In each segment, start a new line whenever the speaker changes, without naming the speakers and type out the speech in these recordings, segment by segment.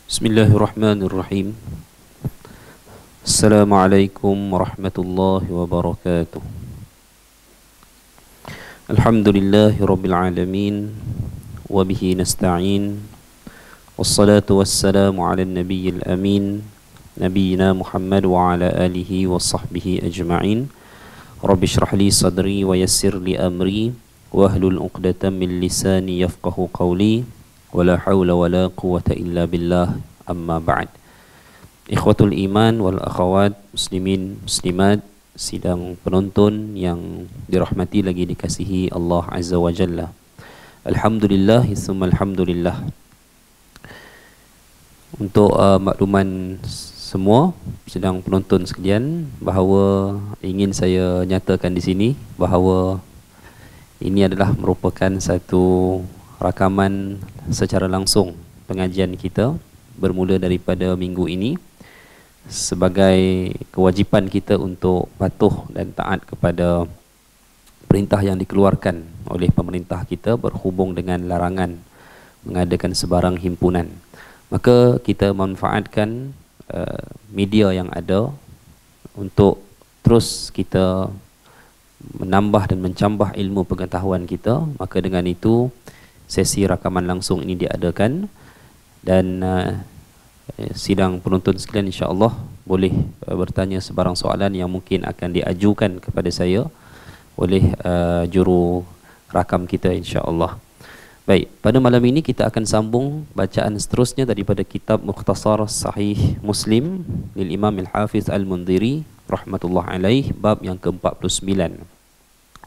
Bismillahirrahmanirrahim. Assalamualaikum warahmatullahi wabarakatuh. Alhamdulillahi rabbil alamin, wabihi nasta'in, wassalatu wassalamu ala nabiyyil amin, nabiyyina Muhammad wa ala alihi wa sahbihi ajma'in. Rabbi shrah li sadri wa yassir li amri wahlul 'uqdatam min lisani yafqahu qawli. Wala hawla wala quwwata illa billah, amma ba'd. Ikhwatul iman wal akhawat, muslimin muslimat, sidang penonton yang dirahmati lagi dikasihi Allah Azza wa Jalla. Alhamdulillah, thumma alhamdulillah. Untuk makluman semua sidang penonton sekalian, bahawa ingin saya nyatakan di sini bahawa ini adalah merupakan satu rakaman secara langsung pengajian kita bermula daripada minggu ini sebagai kewajipan kita untuk patuh dan taat kepada perintah yang dikeluarkan oleh pemerintah kita berhubung dengan larangan mengadakan sebarang himpunan. Maka kita manfaatkan media yang ada untuk terus kita menambah dan mencambah ilmu pengetahuan kita. Maka dengan itu sesi rakaman langsung ini diadakan dan sidang penonton sekalian insya-Allah boleh bertanya sebarang soalan yang mungkin akan diajukan kepada saya oleh juru rakam kita insya-Allah. Baik, pada malam ini kita akan sambung bacaan seterusnya daripada kitab Mukhtasar Sahih Muslim lil Imam Al-Hafiz Al-Mundhiri rahmatullah alaih, bab yang ke-49.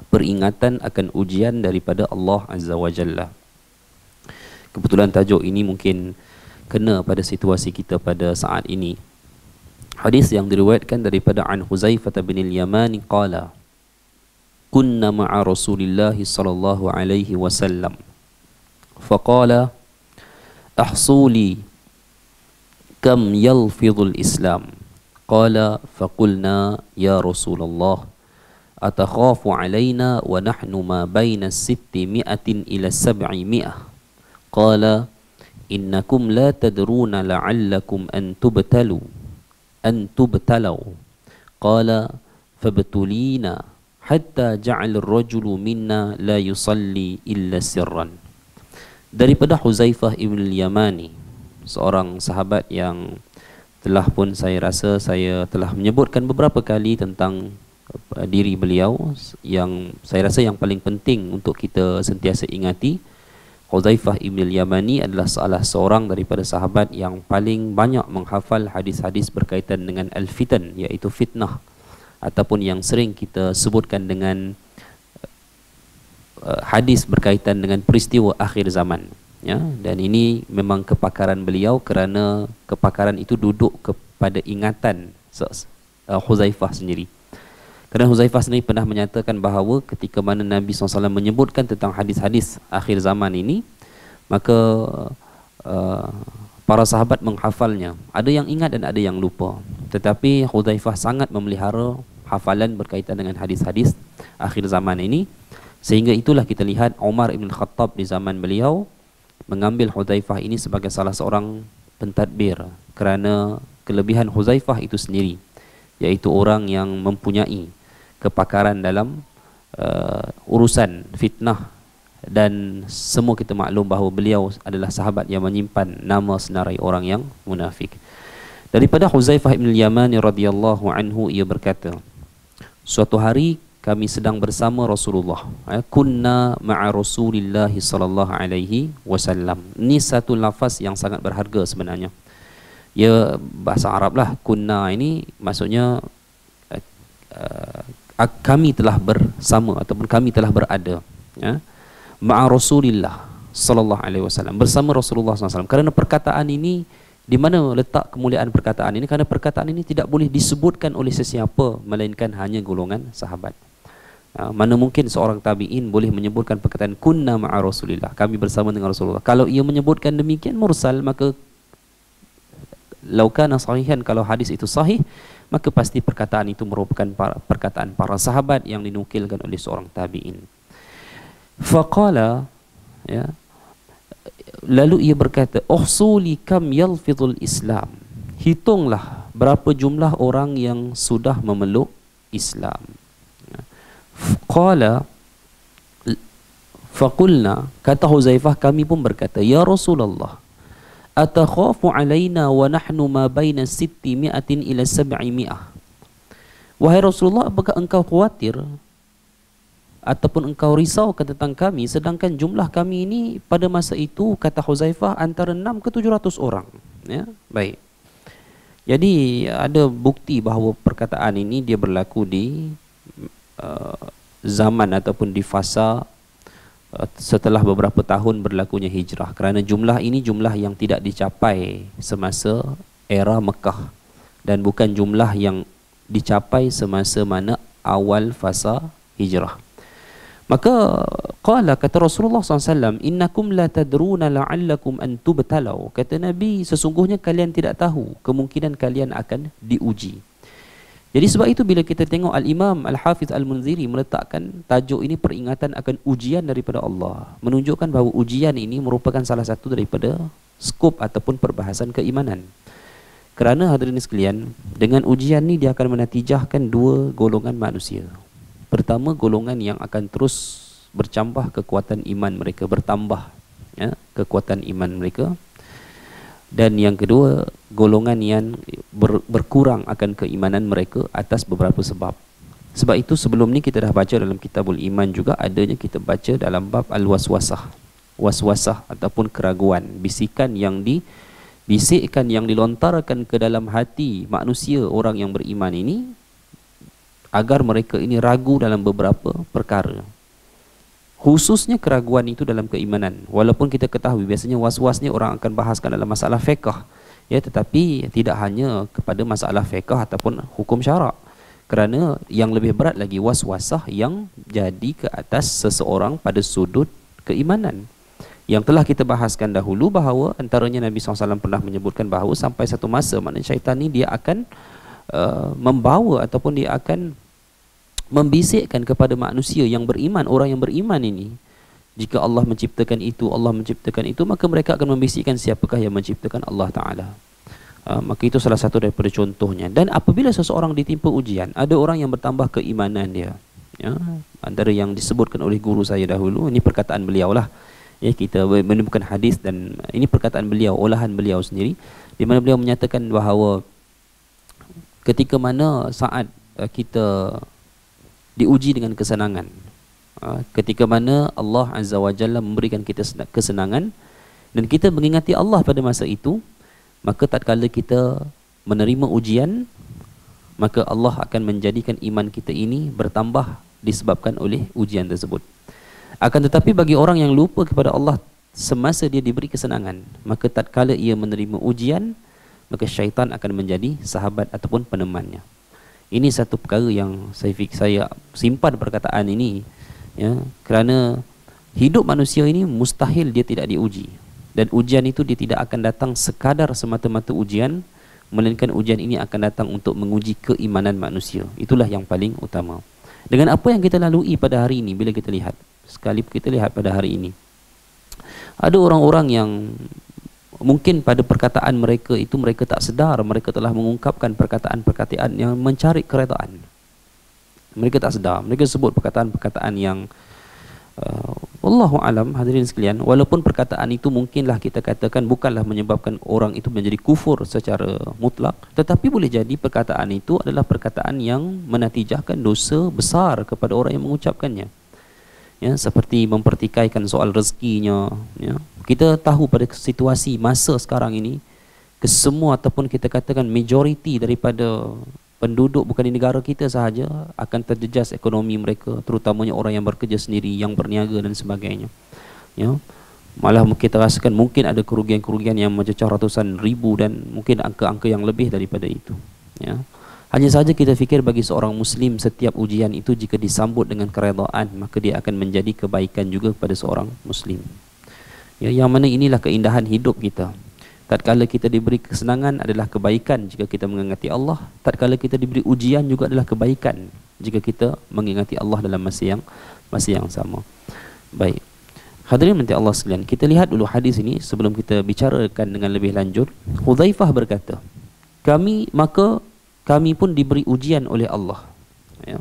Peringatan akan ujian daripada Allah Azza wa Jalla. Kebetulan tajuk ini mungkin kena pada situasi kita pada saat ini. Hadis yang diriwayatkan daripada an Huzaifah bin al-Yamani qala kunna ma'a Rasulillah sallallahu alaihi wasallam faqala ahsuli kam yalfidhul Islam qala faqulna ya Rasulullah atakhafu alaina wa nahnu ma baina 600 ila 700. Qala innakum la tadruna la'allakum an tubtalu qala fabtulina hatta ja'al ar-rajulu minna la yusalli illa sirran. Daripada Huzaifah ibn al-Yamani, seorang sahabat yang telah pun saya rasa saya telah menyebutkan beberapa kali tentang diri beliau, yang saya rasa yang paling penting untuk kita sentiasa ingati. Huzaifah ibn al-Yamani adalah salah seorang daripada sahabat yang paling banyak menghafal hadis-hadis berkaitan dengan al-fitan, iaitu fitnah, ataupun yang sering kita sebutkan dengan hadis berkaitan dengan peristiwa akhir zaman, ya. Dan ini memang kepakaran beliau, kerana kepakaran itu duduk kepada ingatan Huzaifah sendiri. Kerana Huzaifah sendiri pernah menyatakan bahawa ketika mana Nabi SAW menyebutkan tentang hadis-hadis akhir zaman ini, maka para sahabat menghafalnya. Ada yang ingat dan ada yang lupa. Tetapi Huzaifah sangat memelihara hafalan berkaitan dengan hadis-hadis akhir zaman ini, sehingga itulah kita lihat Umar ibn Khattab di zaman beliau mengambil Huzaifah ini sebagai salah seorang pentadbir, kerana kelebihan Huzaifah itu sendiri, iaitu orang yang mempunyai kepakaran dalam urusan fitnah, dan semua kita maklum bahawa beliau adalah sahabat yang menyimpan nama senarai orang yang munafik. Daripada Huzaifah bin Yamani radhiyallahu anhu, ia berkata, suatu hari kami sedang bersama Rasulullah, kunna ma'a Rasulillah sallallahu alaihi wasallam. Ini satu lafaz yang sangat berharga sebenarnya. Ya, bahasa Arab lah. Kunna ini maksudnya kami telah bersama ataupun kami telah berada, ya, ma'a Rasulillah sallallahu alaihi wasallam, bersama Rasulullah SAW. Kerana perkataan ini, di mana letak kemuliaan perkataan ini? Kerana perkataan ini tidak boleh disebutkan oleh sesiapa melainkan hanya golongan sahabat. Mana mungkin seorang tabi'in boleh menyebutkan perkataan kunna ma'a Rasulillah, kami bersama dengan Rasulullah. Kalau ia menyebutkan demikian mursal, maka laukana sahihan, kalau hadis itu sahih, maka pasti perkataan itu merupakan perkataan para sahabat yang dinukilkan oleh seorang tabi'in. Faqala, ya, lalu ia berkata, "Uhsuli kam yalfidul Islam." Hitunglah berapa jumlah orang yang sudah memeluk Islam. Qala faqulna, kata Huzaifah, kami pun berkata, "Ya Rasulullah, atakhafu alaina wa nahnu ma baina 600 ila 700." Wahai Rasulullah, apakah engkau khawatir ataupun engkau risaukan tentang kami, sedangkan jumlah kami ini pada masa itu, kata Huzaifah, antara 6 ke 700 orang. Ya, baik. Jadi ada bukti bahawa perkataan ini dia berlaku di zaman ataupun di fasa setelah beberapa tahun berlakunya hijrah, kerana jumlah ini jumlah yang tidak dicapai semasa era Mekah dan bukan jumlah yang dicapai semasa mana awal fasa hijrah. Maka qala, kata Rasulullah SAW, "Innakum la tadruna la'allakum an tubtalau." Kata Nabi, sesungguhnya kalian tidak tahu, kemungkinan kalian akan diuji. Jadi sebab itu bila kita tengok Al-Imam Al-Hafiz Al-Munziri meletakkan tajuk ini peringatan akan ujian daripada Allah, menunjukkan bahawa ujian ini merupakan salah satu daripada skop ataupun perbahasan keimanan. Kerana hadirin sekalian, dengan ujian ni dia akan menatijahkan dua golongan manusia. Pertama, golongan yang akan terus bercambah kekuatan iman mereka, bertambah ya, kekuatan iman mereka. Dan yang kedua, golongan yang berkurang akan keimanan mereka atas beberapa sebab. Sebab itu sebelum ni kita dah baca dalam Kitabul Iman juga, adanya kita baca dalam bab al-waswasah. Waswasah ataupun keraguan, bisikan yang dibisikkan, yang dilontarkan ke dalam hati manusia orang yang beriman ini, agar mereka ini ragu dalam beberapa perkara. Khususnya keraguan itu dalam keimanan. Walaupun kita ketahui biasanya was-was ni orang akan bahaskan dalam masalah fiqh, ya, tetapi tidak hanya kepada masalah fiqh ataupun hukum syarak. Kerana yang lebih berat lagi was-wasah yang jadi ke atas seseorang pada sudut keimanan. Yang telah kita bahaskan dahulu bahawa antaranya Nabi SAW pernah menyebutkan bahawa sampai satu masa maknanya syaitan ni dia akan membawa ataupun dia akan membisikkan kepada manusia yang beriman, orang yang beriman ini, jika Allah menciptakan itu, Allah menciptakan itu, maka mereka akan membisikkan siapakah yang menciptakan Allah Ta'ala. Maka itu salah satu daripada contohnya. Dan apabila seseorang ditimpa ujian, ada orang yang bertambah keimanan dia, ya, antara yang disebutkan oleh guru saya dahulu, ini perkataan beliau lah, ya, kita menemukan hadis dan ini perkataan beliau, olahan beliau sendiri, di mana beliau menyatakan bahawa ketika mana saat kita diuji dengan kesenangan, ketika mana Allah Azza wa Jalla memberikan kita kesenangan dan kita mengingati Allah pada masa itu, maka tatkala kita menerima ujian, maka Allah akan menjadikan iman kita ini bertambah disebabkan oleh ujian tersebut. Akan tetapi bagi orang yang lupa kepada Allah semasa dia diberi kesenangan, maka tatkala ia menerima ujian, maka syaitan akan menjadi sahabat ataupun penemannya. Ini satu perkara yang saya simpan perkataan ini, ya, kerana hidup manusia ini mustahil dia tidak diuji, dan ujian itu dia tidak akan datang sekadar semata-mata ujian, melainkan ujian ini akan datang untuk menguji keimanan manusia. Itulah yang paling utama. Dengan apa yang kita lalui pada hari ini, bila kita lihat, sekali kita lihat pada hari ini, ada orang-orang yang mungkin pada perkataan mereka itu mereka tak sedar mereka telah mengungkapkan perkataan-perkataan yang mencari keredaan. Mereka tak sedar, mereka sebut perkataan-perkataan yang wallahu alam, hadirin sekalian, walaupun perkataan itu mungkinlah kita katakan bukanlah menyebabkan orang itu menjadi kufur secara mutlak, tetapi boleh jadi perkataan itu adalah perkataan yang menatijahkan dosa besar kepada orang yang mengucapkannya. Ya, seperti mempertikaikan soal rezekinya, ya. Kita tahu pada situasi masa sekarang ini, kesemua ataupun kita katakan majoriti daripada penduduk bukan di negara kita sahaja akan terjejas ekonomi mereka, terutamanya orang yang bekerja sendiri, yang berniaga dan sebagainya, ya. Malah kita rasakan mungkin ada kerugian-kerugian yang mencecah ratusan ribu dan mungkin angka-angka yang lebih daripada itu, ya. Hanya saja kita fikir bagi seorang Muslim, setiap ujian itu jika disambut dengan keredaan, maka dia akan menjadi kebaikan juga kepada seorang Muslim. Ya, yang mana inilah keindahan hidup kita. Tatkala kita diberi kesenangan adalah kebaikan jika kita mengingati Allah. Tatkala kita diberi ujian juga adalah kebaikan jika kita mengingati Allah dalam masa yang sama. Baik. Hadirin nanti Allah sekalian, kita lihat dulu hadis ini sebelum kita bicarakan dengan lebih lanjut. Hudzaifah berkata, maka kami pun diberi ujian oleh Allah. Ya.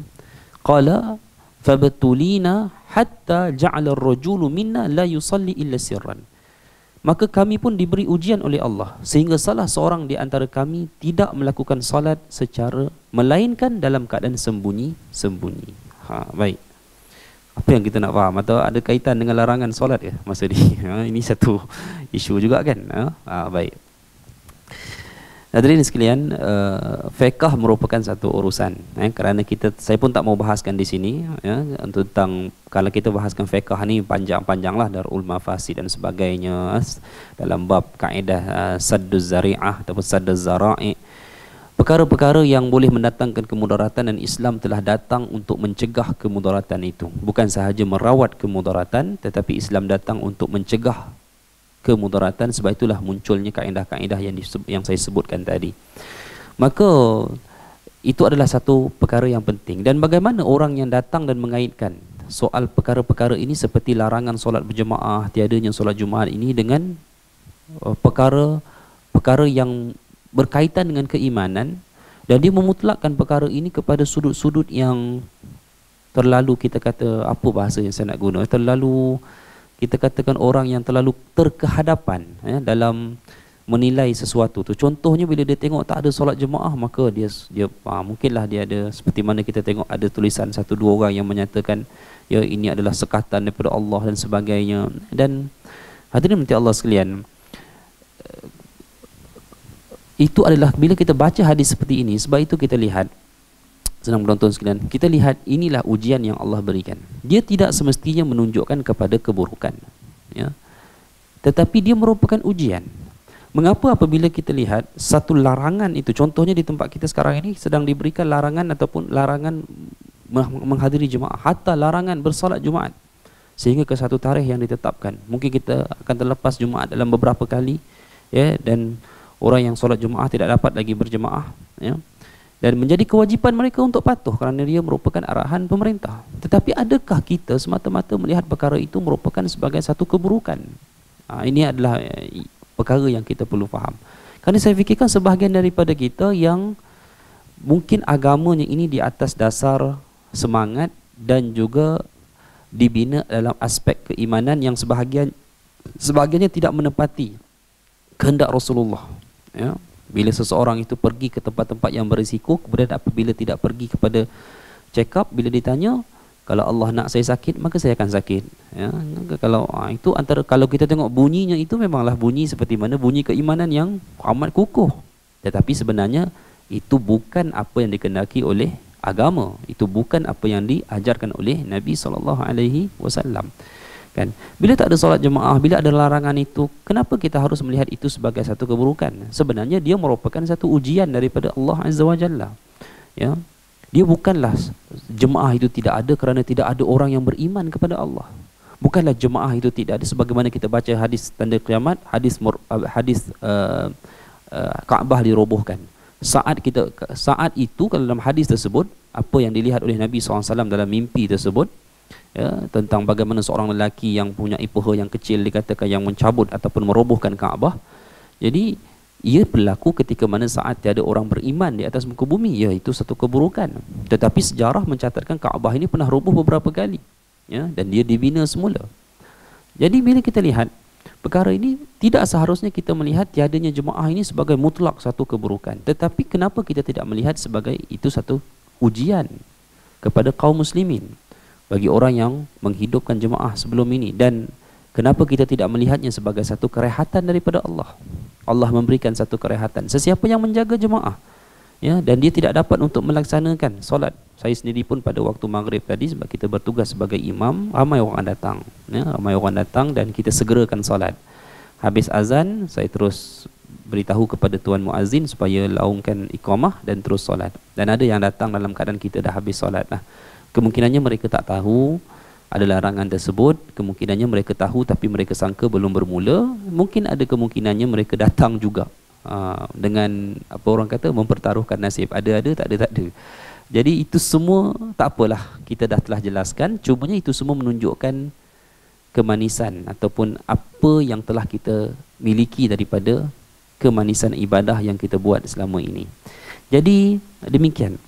Qala fabatulina hatta ja'ala ar-rajulu minna la yusalli illa sirran. Maka kami pun diberi ujian oleh Allah sehingga salah seorang di antara kami tidak melakukan salat secara melainkan dalam keadaan sembunyi-sembunyi. Baik. Apa yang kita nak faham, atau ada kaitan dengan larangan solat ke masa ni? Ini satu isu juga kan. Baik. Hadirin sekalian, fiqh merupakan satu urusan, kerana saya pun tak mau bahaskan di sini tentang, kalau kita bahaskan fiqh ni panjang-panjanglah, darul mafasid dan sebagainya, dalam bab kaedah sadduz zari'ah ataupun sadduz zara'i, perkara-perkara yang boleh mendatangkan kemudaratan, dan Islam telah datang untuk mencegah kemudaratan itu. Bukan sahaja merawat kemudaratan, tetapi Islam datang untuk mencegah kemudaratan. Sebab itulah munculnya kaedah-kaedah yang saya sebutkan tadi. Maka itu adalah satu perkara yang penting. Dan bagaimana orang yang datang dan mengaitkan soal perkara-perkara ini seperti larangan solat berjemaah, tiadanya solat Jumaat ini dengan perkara yang berkaitan dengan keimanan, dan dia memutlakkan perkara ini kepada sudut-sudut yang terlalu, kita kata, apa bahasa yang saya nak guna, terlalu, kita katakan orang yang terlalu terkehadapan dalam menilai sesuatu tu. Contohnya bila dia tengok tak ada solat jemaah, maka dia mungkinlah dia ada, seperti mana kita tengok ada tulisan satu dua orang yang menyatakan ya ini adalah sekatan daripada Allah dan sebagainya. Dan hadirin nanti Allah sekalian, itu adalah bila kita baca hadis seperti ini. Sebab itu kita lihat, senang penonton sekalian, kita lihat inilah ujian yang Allah berikan. Dia tidak semestinya menunjukkan kepada keburukan, ya, tetapi dia merupakan ujian. Mengapa apabila kita lihat satu larangan itu, contohnya di tempat kita sekarang ini sedang diberikan larangan, ataupun larangan menghadiri jemaah, hatta larangan bersolat Jumaat, sehingga ke satu tarikh yang ditetapkan. Mungkin kita akan terlepas Jumaat dalam beberapa kali, ya, dan orang yang solat Jumaah tidak dapat lagi berjemaah, ya, dan menjadi kewajipan mereka untuk patuh kerana dia merupakan arahan pemerintah. Tetapi adakah kita semata-mata melihat perkara itu merupakan sebagai satu keburukan? Ini adalah perkara yang kita perlu faham. Kerana saya fikirkan sebahagian daripada kita yang mungkin agamanya ini di atas dasar semangat dan juga dibina dalam aspek keimanan yang sebahagiannya tidak menepati kehendak Rasulullah, ya. Bila seseorang itu pergi ke tempat-tempat yang berisiko, kemudian apabila tidak pergi kepada check up, bila ditanya, kalau Allah nak saya sakit, maka saya akan sakit, ya. Kalau itu antara, kalau kita tengok bunyinya itu memanglah bunyi seperti mana bunyi keimanan yang amat kukuh. Tetapi sebenarnya itu bukan apa yang dikehendaki oleh agama, itu bukan apa yang diajarkan oleh Nabi SAW. Kan? Bila tak ada solat jemaah, bila ada larangan itu, kenapa kita harus melihat itu sebagai satu keburukan? Sebenarnya dia merupakan satu ujian daripada Allah Azza wa Jalla, ya. Dia bukanlah jemaah itu tidak ada kerana tidak ada orang yang beriman kepada Allah. Bukanlah jemaah itu tidak ada sebagaimana kita baca hadis tanda kiamat, hadis Kaabah dirobohkan. Saat itu, kalau dalam hadis tersebut, apa yang dilihat oleh Nabi SAW dalam mimpi tersebut, ya, tentang bagaimana seorang lelaki yang punya peha yang kecil dikatakan yang mencabut ataupun merobohkan Kaabah. Jadi ia berlaku ketika mana saat tiada orang beriman di atas muka bumi, ya, itu satu keburukan. Tetapi sejarah mencatatkan Kaabah ini pernah roboh beberapa kali, ya, dan dia dibina semula. Jadi bila kita lihat perkara ini, tidak seharusnya kita melihat tiadanya jemaah ini sebagai mutlak satu keburukan. Tetapi kenapa kita tidak melihat sebagai itu satu ujian kepada kaum muslimin, bagi orang yang menghidupkan jemaah sebelum ini? Dan kenapa kita tidak melihatnya sebagai satu kerehatan daripada Allah? Allah memberikan satu kerehatan sesiapa yang menjaga jemaah, ya, dan dia tidak dapat untuk melaksanakan solat. Saya sendiri pun pada waktu maghrib tadi, sebab kita bertugas sebagai imam, ramai orang datang, ya, ramai orang datang, dan kita segerakan solat. Habis azan, saya terus beritahu kepada tuan muazzin supaya laungkan iqamah dan terus solat. Dan ada yang datang dalam keadaan kita dah habis solat. Kemungkinannya mereka tak tahu ada larangan tersebut, kemungkinannya mereka tahu tapi mereka sangka belum bermula, mungkin ada kemungkinannya mereka datang juga dengan apa orang kata, mempertaruhkan nasib, ada, tak ada. Jadi itu semua tak apalah, kita dah telah jelaskan. Cumanya itu semua menunjukkan kemanisan ataupun apa yang telah kita miliki daripada kemanisan ibadah yang kita buat selama ini. Jadi demikian.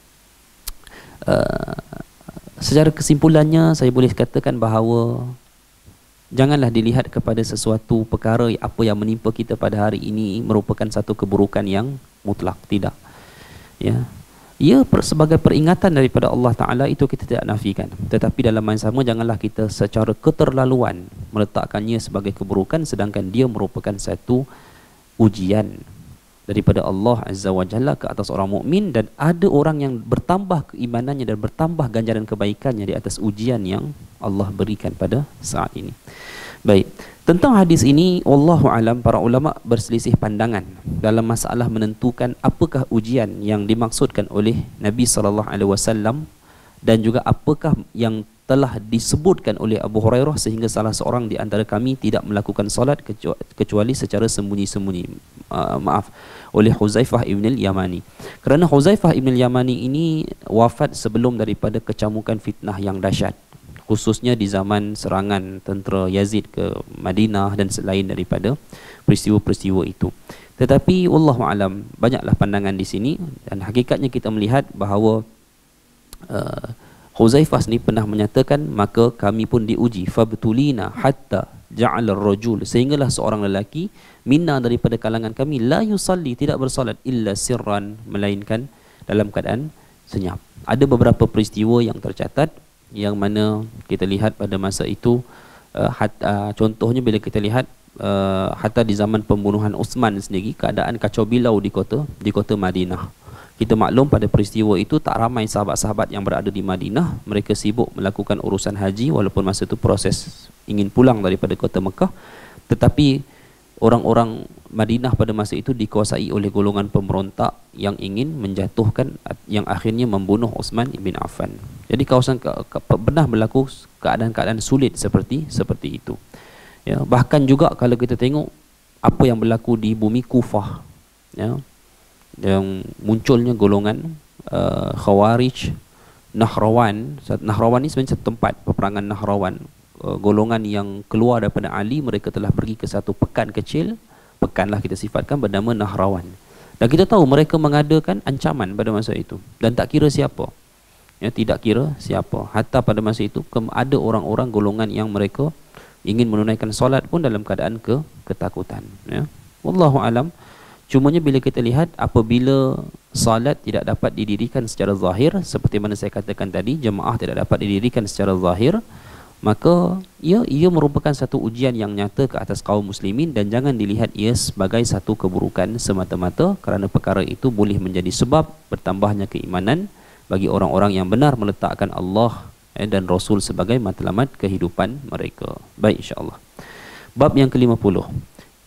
Secara kesimpulannya saya boleh katakan bahawa janganlah dilihat kepada sesuatu perkara apa yang menimpa kita pada hari ini merupakan satu keburukan yang mutlak. Tidak. Ya. Ia sebagai peringatan daripada Allah Ta'ala, itu kita tidak nafikan. Tetapi dalam masa sama janganlah kita secara keterlaluan meletakkannya sebagai keburukan, sedangkan dia merupakan satu ujian daripada Allah Azza wa Jalla ke atas orang mukmin, dan ada orang yang bertambah keimanannya dan bertambah ganjaran kebaikannya di atas ujian yang Allah berikan pada saat ini. Baik, tentang hadis ini wallahu alam, para ulama berselisih pandangan dalam masalah menentukan apakah ujian yang dimaksudkan oleh Nabi sallallahu alaihi wasallam dan juga apakah yang telah disebutkan oleh Abu Hurairah sehingga salah seorang di antara kami tidak melakukan solat kecuali secara sembunyi-sembunyi. Oleh Huzaifah ibn al-Yamani. Kerana Huzaifah ibn al-Yamani ini wafat sebelum daripada kecamukan fitnah yang dahsyat, khususnya di zaman serangan tentera Yazid ke Madinah dan selain daripada peristiwa-peristiwa itu. Tetapi wallahu alam, banyaklah pandangan di sini, dan hakikatnya kita melihat bahawa Huzaifah ni pernah menyatakan, maka kami pun diuji, fabtulina hatta ja'ala ar-rajul, sehinggalah seorang lelaki minna daripada kalangan kami la yusalli, tidak bersolat illa sirran, melainkan dalam keadaan senyap. Ada beberapa peristiwa yang tercatat yang mana kita lihat pada masa itu, contohnya bila kita lihat hatta di zaman pembunuhan Uthman sendiri, keadaan kacau bilau di kota Madinah. Kita maklum pada peristiwa itu tak ramai sahabat-sahabat yang berada di Madinah, mereka sibuk melakukan urusan haji, walaupun masa itu proses ingin pulang daripada kota Mekah. Tetapi orang-orang Madinah pada masa itu dikuasai oleh golongan pemberontak yang ingin menjatuhkan, yang akhirnya membunuh Uthman ibn Affan. Jadi kawasan pernah berlaku keadaan-keadaan sulit seperti itu. Ya, bahkan juga kalau kita tengok apa yang berlaku di bumi Kufah, ya, yang munculnya golongan Khawarij Nahrawan. Nahrawan ni sebenarnya satu tempat peperangan Nahrawan, golongan yang keluar daripada Ali. Mereka telah pergi ke satu pekan kecil, pekanlah kita sifatkan, bernama Nahrawan, dan kita tahu mereka mengadakan ancaman pada masa itu dan tak kira siapa, ya, tidak kira siapa. Hatta pada masa itu ada orang-orang golongan yang mereka ingin menunaikan solat pun dalam keadaan ketakutan, ya. Wallahu alam. Cumanya bila kita lihat apabila salat tidak dapat didirikan secara zahir, seperti mana saya katakan tadi, jemaah tidak dapat didirikan secara zahir, maka ia merupakan satu ujian yang nyata ke atas kaum muslimin, dan jangan dilihat ia sebagai satu keburukan semata-mata, kerana perkara itu boleh menjadi sebab bertambahnya keimanan bagi orang-orang yang benar meletakkan Allah dan Rasul sebagai matlamat kehidupan mereka. Baik, insya-Allah. Bab yang ke-50.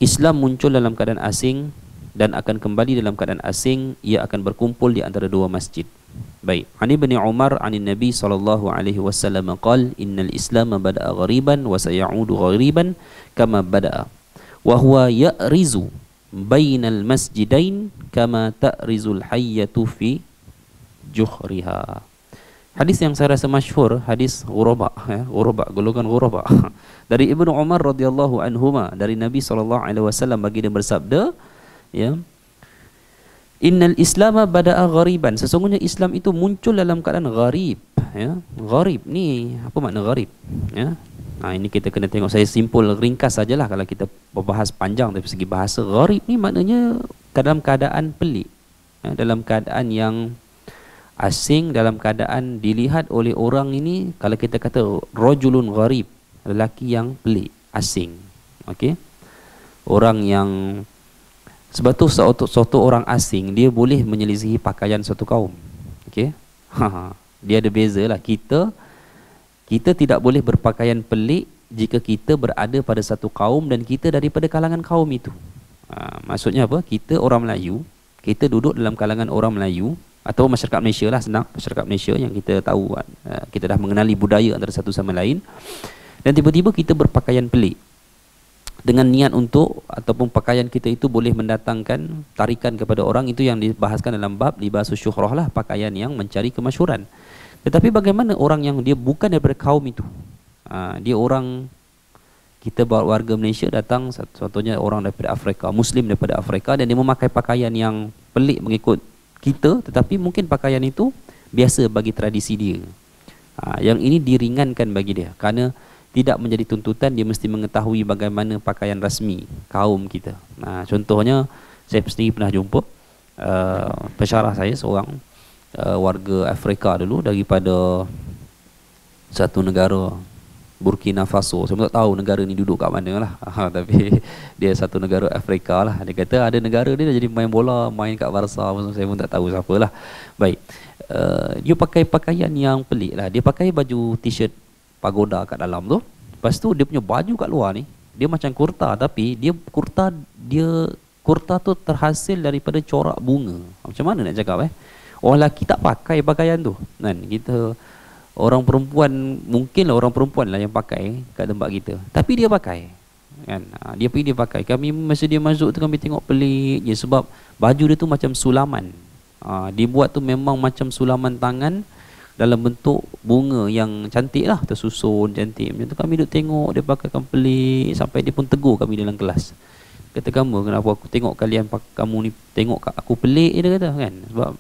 Islam muncul dalam keadaan asing dan akan kembali dalam keadaan asing. Ia akan berkumpul di antara dua masjid. Baik. Ani bin Umar anin Nabi sallallahu alaihi wasallam qala innal Islam bada'a ghariban wa sayaudu ghariban kama bada'a wa huwa ya'rizu bainal masjidain kama ta'rizul hayyatu fi juhriha. Hadis yang saya rasa masyhur, hadis ghuraba, ya, ghuraba, golongan ghuraba. Dari Ibnu Umar radhiyallahu anhuma, dari Nabi sallallahu alaihi wasallam baginda bersabda, ya, innal Islam bada'a ghariban, sesungguhnya Islam itu muncul dalam keadaan gharib, ya. Gharib ni apa makna gharib, ya? Ini kita kena tengok, saya simpul ringkas sajalah kalau kita berbahas panjang dari segi bahasa. Gharib ni maknanya dalam keadaan pelik, ya, dalam keadaan yang asing, dalam keadaan dilihat oleh orang ini, kalau kita kata rajulun gharib, lelaki yang pelik, asing. Okey, orang yang, sebab tu suatu orang asing dia boleh menyelisihi pakaian suatu kaum. Okey. Dia ada bezalah. Kita tidak boleh berpakaian pelik jika kita berada pada satu kaum dan kita daripada kalangan kaum itu. Maksudnya apa? Kita orang Melayu, kita duduk dalam kalangan orang Melayu atau masyarakat Malaysia lah, senang, masyarakat Malaysia yang kita tahu, kita dah mengenali budaya antara satu sama lain, dan tiba-tiba kita berpakaian pelik dengan niat untuk, ataupun pakaian kita itu boleh mendatangkan tarikan kepada orang. Itu yang dibahaskan dalam bab libasus syuhrah lah, pakaian yang mencari kemasyhuran. Tetapi bagaimana orang yang dia bukan daripada kaum itu, dia orang kita warga Malaysia datang, contohnya orang daripada Afrika, Muslim daripada Afrika, dan dia memakai pakaian yang pelik mengikut kita, tetapi mungkin pakaian itu biasa bagi tradisi dia. Yang ini diringankan bagi dia, kerana tidak menjadi tuntutan dia mesti mengetahui bagaimana pakaian rasmi kaum kita. Contohnya, saya sendiri pernah jumpa pensyarah saya seorang warga Afrika dulu, daripada satu negara Burkina Faso. Saya tak tahu negara ni duduk kat mana lah. Tapi dia satu negara Afrika lah. Dia kata ada negara dia dah jadi main bola, main kat Barca. Saya pun tak tahu siapa lah. Baik, dia pakai pakaian yang pelik lah. Dia pakai baju t-shirt pagoda kat dalam tu. Lepas tu dia punya baju kat luar ni, dia macam kurta, tapi kurta tu terhasil daripada corak bunga. Macam mana nak cakap orang lelaki tak pakai pakaian tu kan. Kita orang perempuan, mungkinlah orang perempuan lah yang pakai kat tempat kita, tapi dia pakai kan. Dia pakai. Kami masa dia masuk tu kami tengok pelik je, sebab baju dia tu macam sulaman. Dia buat tu memang macam sulaman tangan dalam bentuk bunga yang cantik lah, tersusun cantik macam tu. Kami duduk tengok dia pakaikan pelik, sampai dia pun tegur kami dalam kelas. Kata, kamu kenapa aku tengok kamu ni tengok aku pelik, dia kata kan. Sebab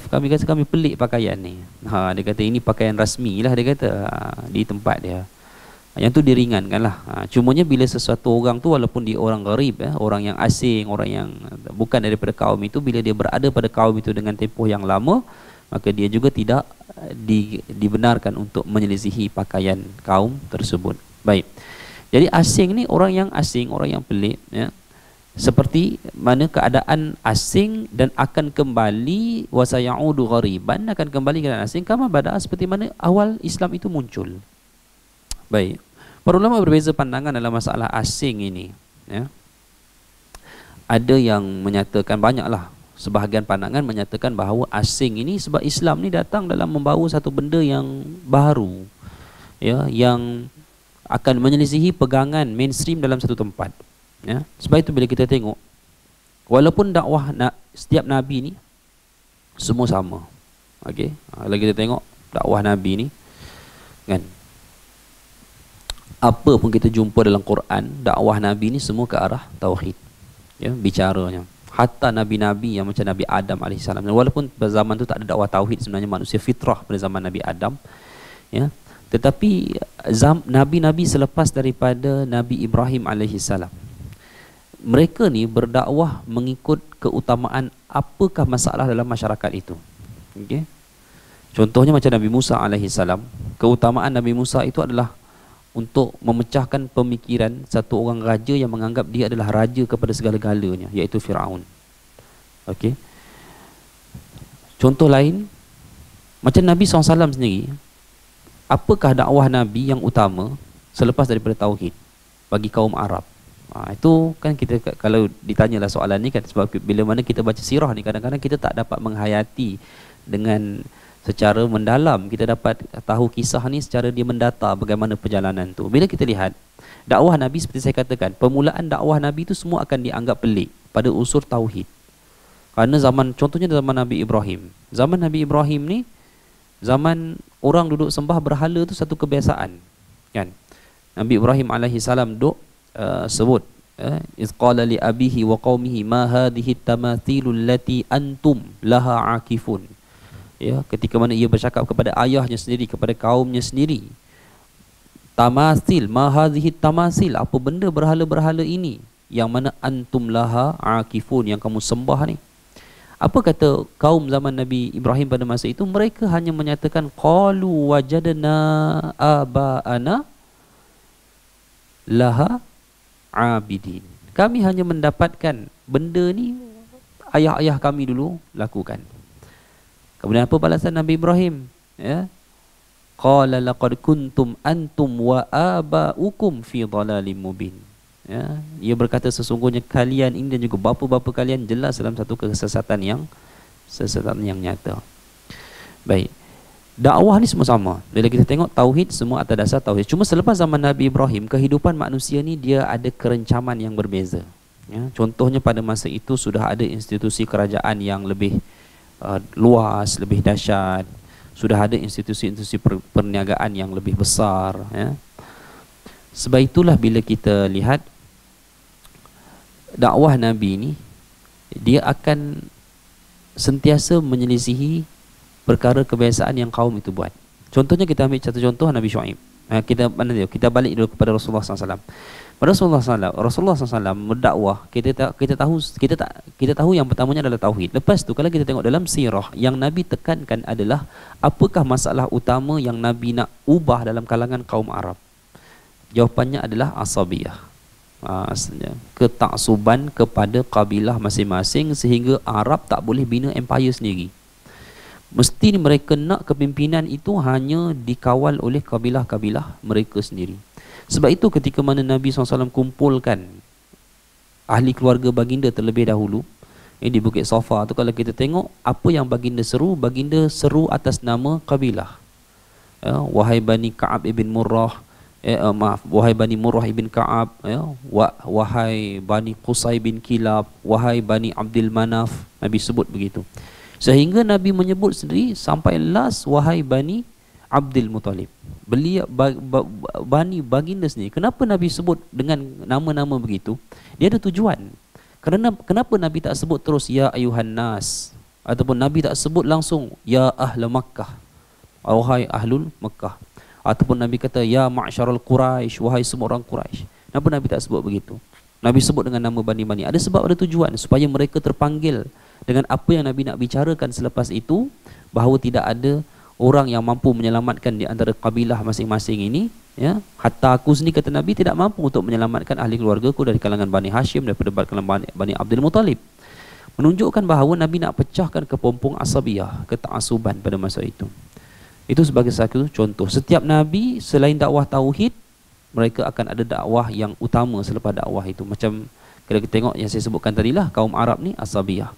kami kata kami pelik pakaian ni. Dia kata ini pakaian rasmi lah, dia kata di tempat dia. Yang tu diringankan lah. Cumanya bila sesuatu orang tu, walaupun dia orang gharib, orang yang asing, orang yang bukan daripada kaum itu, bila dia berada pada kaum itu dengan tempoh yang lama, maka dia juga tidak dibenarkan untuk menyelisihi pakaian kaum tersebut. Baik. Jadi asing ni orang yang asing, orang yang pelik, ya. Seperti mana keadaan asing dan akan kembali, wasayaudu ghariban, akan kembali keadaan asing kama bada, seperti mana awal Islam itu muncul. Baik. Para ulama berbeza pandangan dalam masalah asing ini, ya. Ada yang menyatakan, banyaklah, sebahagian pandangan menyatakan bahawa asing ini sebab Islam ni datang dalam membawa satu benda yang baru, ya, yang akan menyelisihi pegangan mainstream dalam satu tempat. Ya, sebab itu bila kita tengok, walaupun dakwah setiap nabi ni semua sama. Okey, kalau kita tengok dakwah nabi ni kan, apa pun kita jumpa dalam Quran, dakwah nabi ni semua ke arah tauhid. Ya, bicaranya. Hatta nabi-nabi yang macam Nabi Adam AS, walaupun pada zaman tu tak ada dakwah tauhid, sebenarnya manusia fitrah pada zaman Nabi Adam, ya, tetapi nabi-nabi selepas daripada Nabi Ibrahim AS, mereka ni berdakwah mengikut keutamaan apakah masalah dalam masyarakat itu. Okay? Contohnya macam Nabi Musa AS, keutamaan Nabi Musa itu adalah untuk memecahkan pemikiran satu orang raja yang menganggap dia adalah raja kepada segala-galanya, iaitu Firaun. Okay? Contoh lain, macam Nabi SAW sendiri, apakah dakwah Nabi yang utama selepas daripada tauhid bagi kaum Arab? Itu kan kita kalau ditanyalah soalan ni kan, sebab bila mana kita baca sirah ni, kadang-kadang kita tak dapat menghayati dengan secara mendalam. Kita dapat tahu kisah ni secara dia mendata bagaimana perjalanan tu. Bila kita lihat dakwah Nabi, seperti saya katakan, permulaan dakwah Nabi itu semua akan dianggap pelik pada unsur tauhid. Kerana contohnya zaman Nabi Ibrahim. Zaman Nabi Ibrahim ni zaman orang duduk sembah berhala tu satu kebiasaan kan. Nabi Ibrahim AS duduk sebut, iz qala li abihi wa qaumihi ma hadhihi tamathilul lati antum laha akifun. Ya, ketika mana ia bercakap kepada ayahnya sendiri, kepada kaumnya sendiri, tamathil, ma hadhihi tamathil, apa benda berhala-berhala ini yang mana antum laha akifun, yang kamu sembah ni. Apa kata kaum zaman Nabi Ibrahim pada masa itu? Mereka hanya menyatakan qalu wajadna aba'ana laha abidin. Kami hanya mendapatkan benda ni ayah-ayah kami dulu lakukan. Kemudian apa balasan Nabi Ibrahim? Ya. Qala laqad kuntum antum wa aba'ukum fi dhalalim mubin. Ya, ia berkata sesungguhnya kalian ini dan juga bapa-bapa kalian jelas dalam satu kesesatan yang nyata. Baik. Dakwah ni semua sama. Bila kita tengok tauhid, semua atas dasar tauhid. Cuma selepas zaman Nabi Ibrahim, kehidupan manusia ni dia ada kerencaman yang berbeza. Ya, contohnya pada masa itu sudah ada institusi kerajaan yang lebih luas, lebih dahsyat. Sudah ada institusi-institusi perniagaan yang lebih besar. Ya. Sebab itulah bila kita lihat dakwah Nabi ni, dia akan sentiasa menyelisihi perkara kebiasaan yang kaum itu buat. Contohnya kita ambil satu contoh Nabi Syuaib. Kita balik dulu kepada Rasulullah SAW. Pada Rasulullah SAW berdakwah, kita tahu yang pertamanya adalah tauhid. Lepas tu kalau kita tengok dalam sirah, yang Nabi tekankan adalah apakah masalah utama yang Nabi nak ubah dalam kalangan kaum Arab. Jawapannya adalah asabiyah. Ketaksuban kepada kabilah masing-masing, sehingga Arab tak boleh bina empire sendiri. Mesti mereka nak kepimpinan itu hanya dikawal oleh kabilah-kabilah mereka sendiri. Sebab itu ketika mana Nabi SAW kumpulkan ahli keluarga baginda terlebih dahulu di Bukit Safa tu, kalau kita tengok apa yang baginda seru atas nama kabilah. Wahai Bani Ka'ab ibn Murrah, wahai Bani Murrah ibn Ka'ab, wahai Bani Qusay bin Kilab, wahai Bani Abdul Manaf. Nabi sebut begitu, sehingga Nabi menyebut sendiri sampai last wahai Bani Abdul Muttalib. Beliau Bani baginda sendiri. Kenapa Nabi sebut dengan nama-nama begitu? Dia ada tujuan. Kerana kenapa Nabi tak sebut terus ya ayuhan nas, ataupun Nabi tak sebut langsung ya ahla Makkah, wahai ahlul Makkah, ataupun Nabi kata ya ma'syarul Quraisy, wahai semua orang Quraisy. Kenapa Nabi tak sebut begitu? Nabi sebut dengan nama bani-bani. Ada sebab, ada tujuan, supaya mereka terpanggil dengan apa yang Nabi nak bicarakan selepas itu, bahawa tidak ada orang yang mampu menyelamatkan di antara kabilah masing-masing ini, ya. Hatta aku sendiri, kata Nabi, tidak mampu untuk menyelamatkan ahli keluargaku dari kalangan Bani Hashim, daripada kalangan Bani Abdul Muttalib. Menunjukkan bahawa Nabi nak pecahkan kepompong asabiyah, ketakasuban pada masa itu. Itu sebagai satu contoh. Setiap Nabi selain dakwah tauhid, mereka akan ada dakwah yang utama selepas dakwah itu. Macam kalau kita tengok yang saya sebutkan tadilah, kaum Arab ni asabiyah.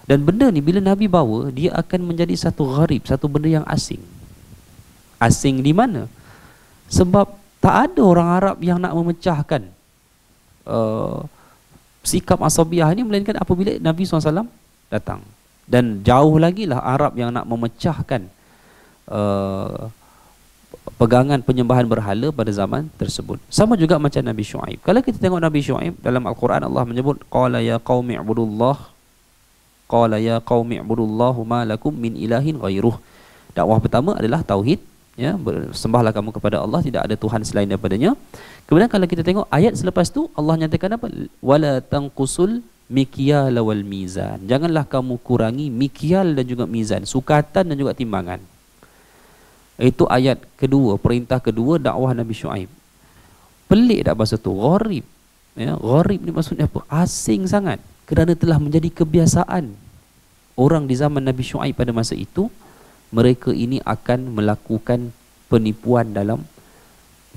Dan benda ni bila Nabi bawa, dia akan menjadi satu gharib, satu benda yang asing. Asing di mana? Sebab tak ada orang Arab yang nak memecahkan sikap asabiyah ni, melainkan apabila Nabi SAW datang. Dan jauh lagi lah Arab yang nak memecahkan pegangan penyembahan berhala pada zaman tersebut. Sama juga macam Nabi Syuaib. Kalau kita tengok Nabi Syuaib dalam Al-Quran, Allah menyebut qala ya qaumi ibudullah, qala ya qaumi ibudullahu ma lakum min ilahin ghairuh. Dakwah pertama adalah tauhid, ya, bersembahlah kamu kepada Allah, tidak ada tuhan selain daripadanya. Kemudian kalau kita tengok ayat selepas tu, Allah nyatakan apa? Wala tanqusul mikyal wal mizan. Janganlah kamu kurangi mikyal dan juga mizan, sukatan dan juga timbangan. Itu ayat kedua, perintah kedua dakwah Nabi Syuaib. Pelik tak bahasa tu? Gharib. Ya, gharib ni maksudnya apa? Asing sangat. Kerana telah menjadi kebiasaan orang di zaman Nabi Syuaib pada masa itu, mereka ini akan melakukan penipuan dalam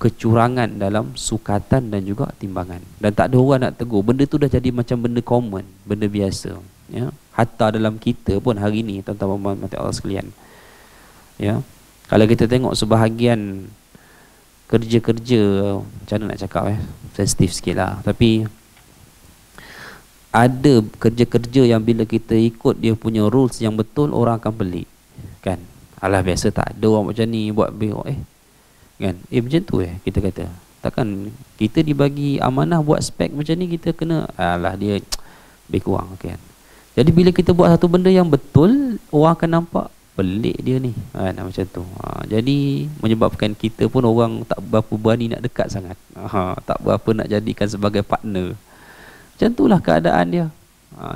kecurangan, dalam sukatan dan juga timbangan. Dan tak ada orang nak tegur. Benda tu dah jadi macam benda common, benda biasa. Ya, hatta dalam kita pun hari ini, tuan-tuan dan Allah sekalian. Ya, kalau kita tengok sebahagian kerja-kerja, macam mana nak cakap, sensitif sikit lah, tapi ada kerja-kerja yang bila kita ikut dia punya rules yang betul, orang akan pelik, kan? Alah, biasa tak ada orang macam ni buat kan? Macam tu kita kata. Takkan kita dibagi amanah buat spek macam ni, kita kena, alah dia lebih kurang, kan? Jadi bila kita buat satu benda yang betul, orang akan nampak pelik dia ni, kan? Macam tu. Jadi menyebabkan kita pun orang tak berapa berani nak dekat sangat, tak berapa nak jadikan sebagai partner. Macam itulah keadaan dia.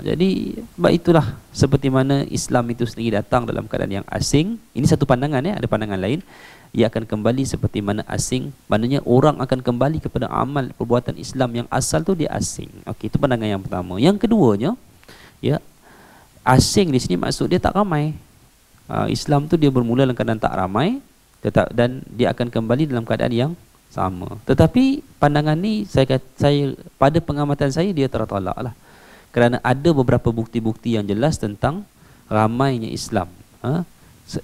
Jadi sebab itulah, seperti mana Islam itu sendiri datang dalam keadaan yang asing. Ini satu pandangan, ada pandangan lain. Ia akan kembali seperti mana asing. Maknanya orang akan kembali kepada amal perbuatan Islam yang asal tu dia asing. Okey, itu pandangan yang pertama. Yang keduanya, ya, asing di sini maksud dia tak ramai. Islam tu dia bermula dalam keadaan tak ramai, dan dia akan kembali dalam keadaan yang sama. Tetapi pandangan ni saya pada pengamatan saya dia tertolak lah. Kerana ada beberapa bukti-bukti yang jelas tentang ramainya Islam.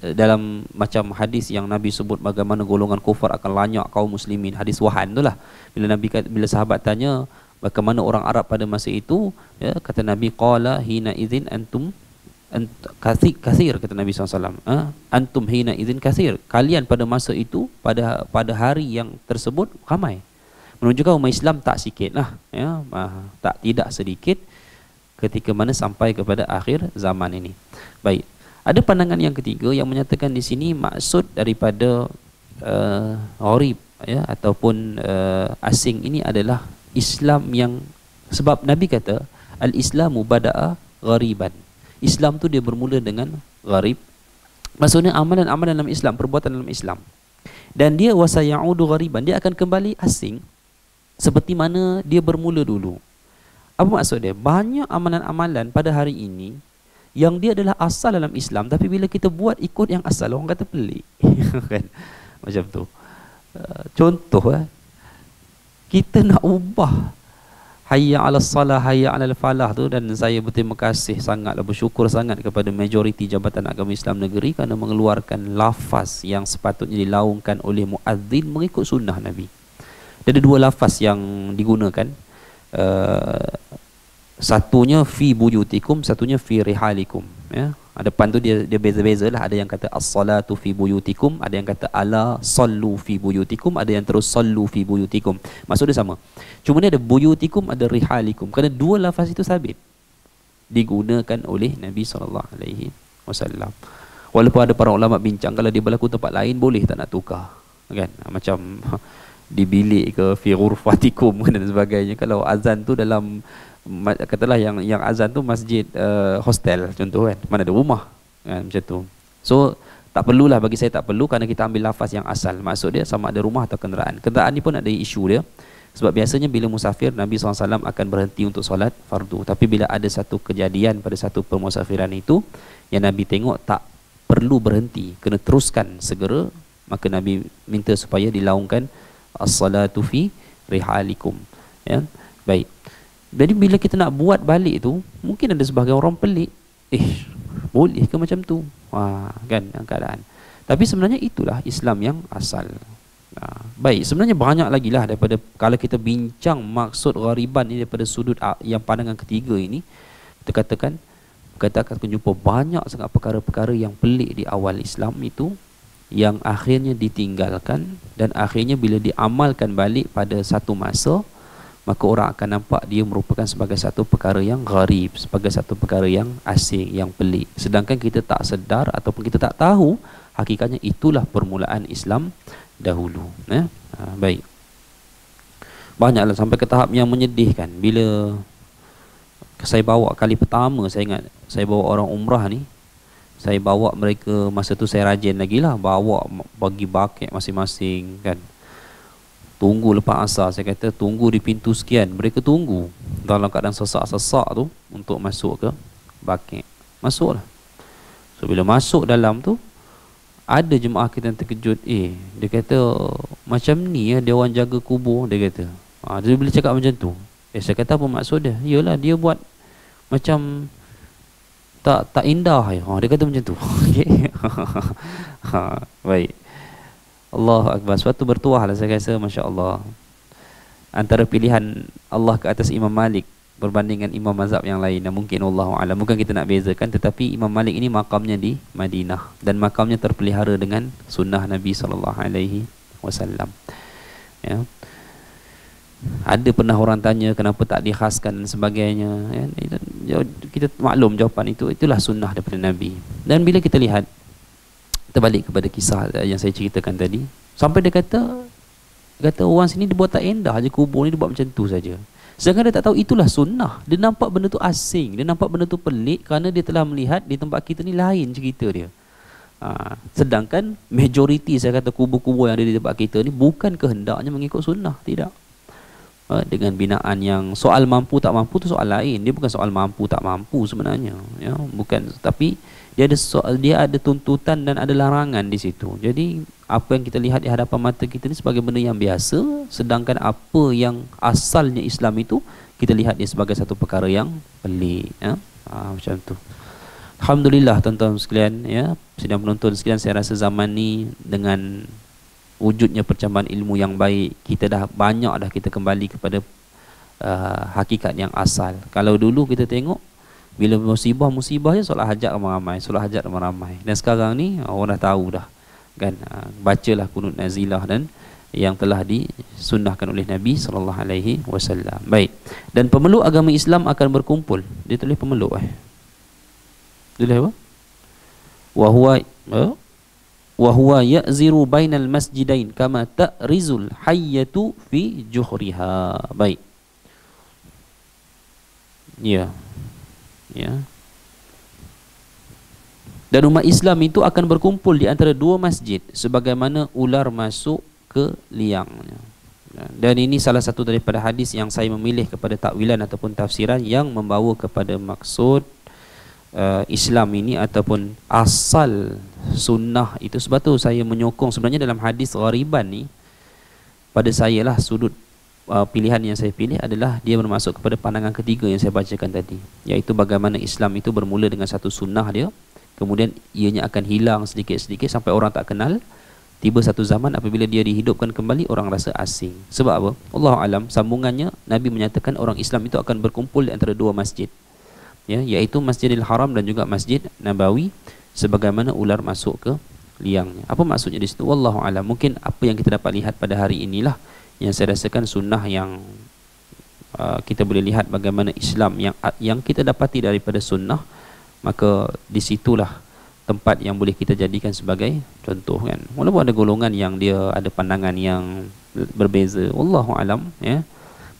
Dalam macam hadis yang Nabi sebut bagaimana golongan kufar akan lanyak kaum muslimin, hadis Wahan tu lah. Bila sahabat tanya bagaimana orang Arab pada masa itu, ya, kata Nabi, qala hina idzin antum kathir, kata Nabi SAW. Antum hina idzin kathir, kalian pada masa itu, pada hari yang tersebut ramai. menunjukkan umat Islam tak sikit lah, ya, tidak sedikit ketika mana sampai kepada akhir zaman ini. Baik, ada pandangan yang ketiga yang menyatakan di sini maksud daripada gharib, ya, ataupun asing ini adalah Islam yang, sebab Nabi kata al-Islamu bada'a ghariban. Islam tu dia bermula dengan gharib. Maksudnya amalan-amalan dalam Islam, perbuatan dalam Islam. Dan dia wasayaudu ghariban, dia akan kembali asing seperti mana dia bermula dulu. Apa maksud dia? Banyak amalan-amalan pada hari ini yang dia adalah asal dalam Islam, tapi bila kita buat ikut yang asal, orang kata pelik. Kan? Macam tu. Contoh, kita nak ubah hayya 'alas salah, hayya 'alal falah tu, dan saya berterima kasih sangatlah, bersyukur sangat kepada majoriti Jabatan Agama Islam Negeri kerana mengeluarkan lafaz yang sepatutnya dilaungkan oleh muazzin mengikut sunnah Nabi. Ada dua lafaz yang digunakan, satunya fi buyutikum, satunya fi rihalikum, ya. Depan tu dia beza-beza lah. Ada yang kata as-salatu fi buyutikum, ada yang kata ala sallu fi buyutikum, ada yang terus sallu fi buyutikum. Maksud dia sama. Cuma ni ada buyutikum, ada rihalikum. Kerana dua lafaz itu sabit digunakan oleh Nabi SAW. Walaupun ada para ulama bincang, kalau dia berlaku tempat lain boleh tak nak tukar, kan? Macam di bilik ke, fi ghurfatikum dan sebagainya. Kalau azan tu dalam, katalah yang azan tu masjid, hostel contoh, kan, mana ada rumah, kan, macam tu. So tak perlulah, bagi saya tak perlu, kerana kita ambil lafaz yang asal. Maksud dia sama ada rumah atau kenderaan. Kenderaan ni pun ada isu dia, sebab biasanya bila musafir Nabi SAW akan berhenti untuk solat fardu. Tapi bila ada satu kejadian pada satu permusafiran itu yang Nabi tengok tak perlu berhenti, kena teruskan segera, maka Nabi minta supaya dilaungkan as-salatu fi rihalikum, ya. Baik. Jadi bila kita nak buat balik tu, mungkin ada sebahagian orang pelik, boleh ke macam tu? Kan keadaan. Tapi sebenarnya itulah Islam yang asal. Baik, sebenarnya banyak lagi lah daripada, kalau kita bincang maksud ghariban ini daripada sudut yang pandangan ketiga ini, kita akan jumpa banyak sangat perkara-perkara yang pelik di awal Islam itu, yang akhirnya ditinggalkan, dan akhirnya bila diamalkan balik pada satu masa, maka orang akan nampak dia merupakan sebagai satu perkara yang gharib, sebagai satu perkara yang asing, yang pelik. Sedangkan kita tak sedar ataupun kita tak tahu hakikatnya itulah permulaan Islam dahulu, ya. Baik. Banyaklah sampai ke tahap yang menyedihkan. Bila saya bawa kali pertama, saya ingat saya bawa orang umrah ni, saya bawa mereka, masa tu saya rajin lagi lah, bawa bagi baket masing-masing, kan. Tunggu lepas asar, saya kata tunggu di pintu sekian. Mereka tunggu dalam keadaan sesak-sesak tu untuk masuk ke baket. Masuklah. So bila masuk dalam tu, ada jemaah kita yang terkejut. Dia kata macam ni ya dia orang jaga kubur, dia kata. Dia bila cakap macam tu, saya kata apa maksud dia? Yalah, dia buat macam tak indah ya. Dia kata macam tu. Okey. Baik. Allahu Akbar. Suatu bertuah lah saya rasa, Masya Allah, antara pilihan Allah ke atas Imam Malik berbandingkan imam mazhab yang lain. Dan mungkin Allahu a'lam, bukan kita nak bezakan, tetapi Imam Malik ini makamnya di Madinah, dan makamnya terpelihara dengan sunnah Nabi SAW, ya. Ada pernah orang tanya kenapa tak dikhaskan dan sebagainya, ya. Kita maklum jawapan itu, itulah sunnah daripada Nabi. Dan bila kita lihat, kita balik kepada kisah yang saya ceritakan tadi, sampai dia kata orang sini dia buat tak endah je kubur ni, dia buat macam tu saja. Sedangkan dia tak tahu itulah sunnah. Dia nampak benda tu asing, dia nampak benda tu pelik, kerana dia telah melihat di tempat kita ni lain cerita dia. Sedangkan majoriti, saya kata, kubur-kubur yang ada di tempat kita ni bukan kehendaknya mengikut sunnah, tidak. Dengan binaan yang soal mampu tak mampu tu soal lain. Dia bukan soal mampu tak mampu sebenarnya, ya, bukan. Tapi dia ada tuntutan dan ada larangan di situ. Jadi apa yang kita lihat di hadapan mata kita ni sebagai benda yang biasa, sedangkan apa yang asalnya Islam itu kita lihat dia sebagai satu perkara yang pelik, ya. Macam tu. Alhamdulillah tuan-tuan sekalian, ya, sidang penonton sekalian, saya rasa zaman ni dengan wujudnya percambahan ilmu yang baik, kita dah banyak dah kita kembali kepada hakikat yang asal. Kalau dulu kita tengok, bila musibah je solat hajat ramai-ramai, dan sekarang ni orang dah tahu dah, kan. Bacalah kunut nazilah dan yang telah disunnahkan oleh Nabi sallallahu alaihi wasallam. Baik. Dan pemeluk agama Islam akan berkumpul. Dia tulis pemeluk Tulis apa? Wa huwa ya'ziru bainal masjidain kama ta'rizul hayyatu fi juhriha. Baik. Ya. Ya. Dan umat Islam itu akan berkumpul di antara dua masjid sebagaimana ular masuk ke liangnya. Dan ini salah satu daripada hadis yang saya memilih kepada takwilan ataupun tafsiran yang membawa kepada maksud Islam ini ataupun asal sunnah itu. Sebab tu saya menyokong sebenarnya dalam hadis ghariban ni, pada saya lah sudut pilihan yang saya pilih adalah dia bermasuk kepada pandangan ketiga yang saya bacakan tadi, iaitu bagaimana Islam itu bermula dengan satu sunnah dia, kemudian ianya akan hilang sedikit-sedikit sampai orang tak kenal. Tiba satu zaman apabila dia dihidupkan kembali, orang rasa asing. Sebab apa? Allahu alam, sambungannya Nabi menyatakan orang Islam itu akan berkumpul di antara dua masjid, ya, iaitu Masjidil Haram dan juga Masjid Nabawi, sebagaimana ular masuk ke liangnya. Apa maksudnya di situ? Wallahu alam. Mungkin apa yang kita dapat lihat pada hari inilah yang saya rasakan sunnah yang kita boleh lihat bagaimana Islam yang kita dapati daripada sunnah, maka disitulah tempat yang boleh kita jadikan sebagai contoh, kan. Walaupun ada golongan yang dia ada pandangan yang berbeza, wallahu alam, ya,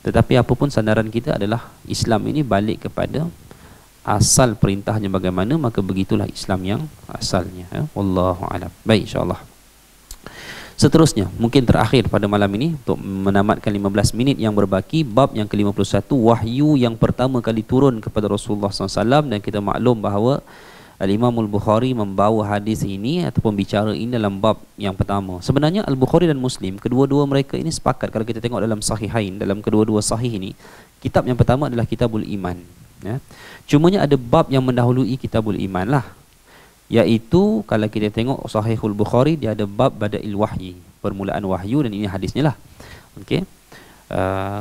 tetapi apapun sandaran kita adalah Islam ini balik kepada asal perintahnya bagaimana, maka begitulah Islam yang asalnya, ya. Wallahu alam. Baik, insyaallah. Seterusnya, mungkin terakhir pada malam ini untuk menamatkan 15 minit yang berbaki, bab yang ke-51, wahyu yang pertama kali turun kepada Rasulullah SAW. Dan kita maklum bahawa Al-Imam Al-Bukhari membawa hadis ini ataupun bicara ini dalam bab yang pertama. Sebenarnya Al-Bukhari dan Muslim, kedua-dua mereka ini sepakat. Kalau kita tengok dalam Sahihain, dalam kedua-dua sahih ini, kitab yang pertama adalah Kitabul Iman, ya. Cumanya ada bab yang mendahului Kitabul Iman lah, iaitu kalau kita tengok Sahihul Bukhari, dia ada bab Bada'il Wahyi, permulaan wahyu, dan ini hadisnya lah. Okey.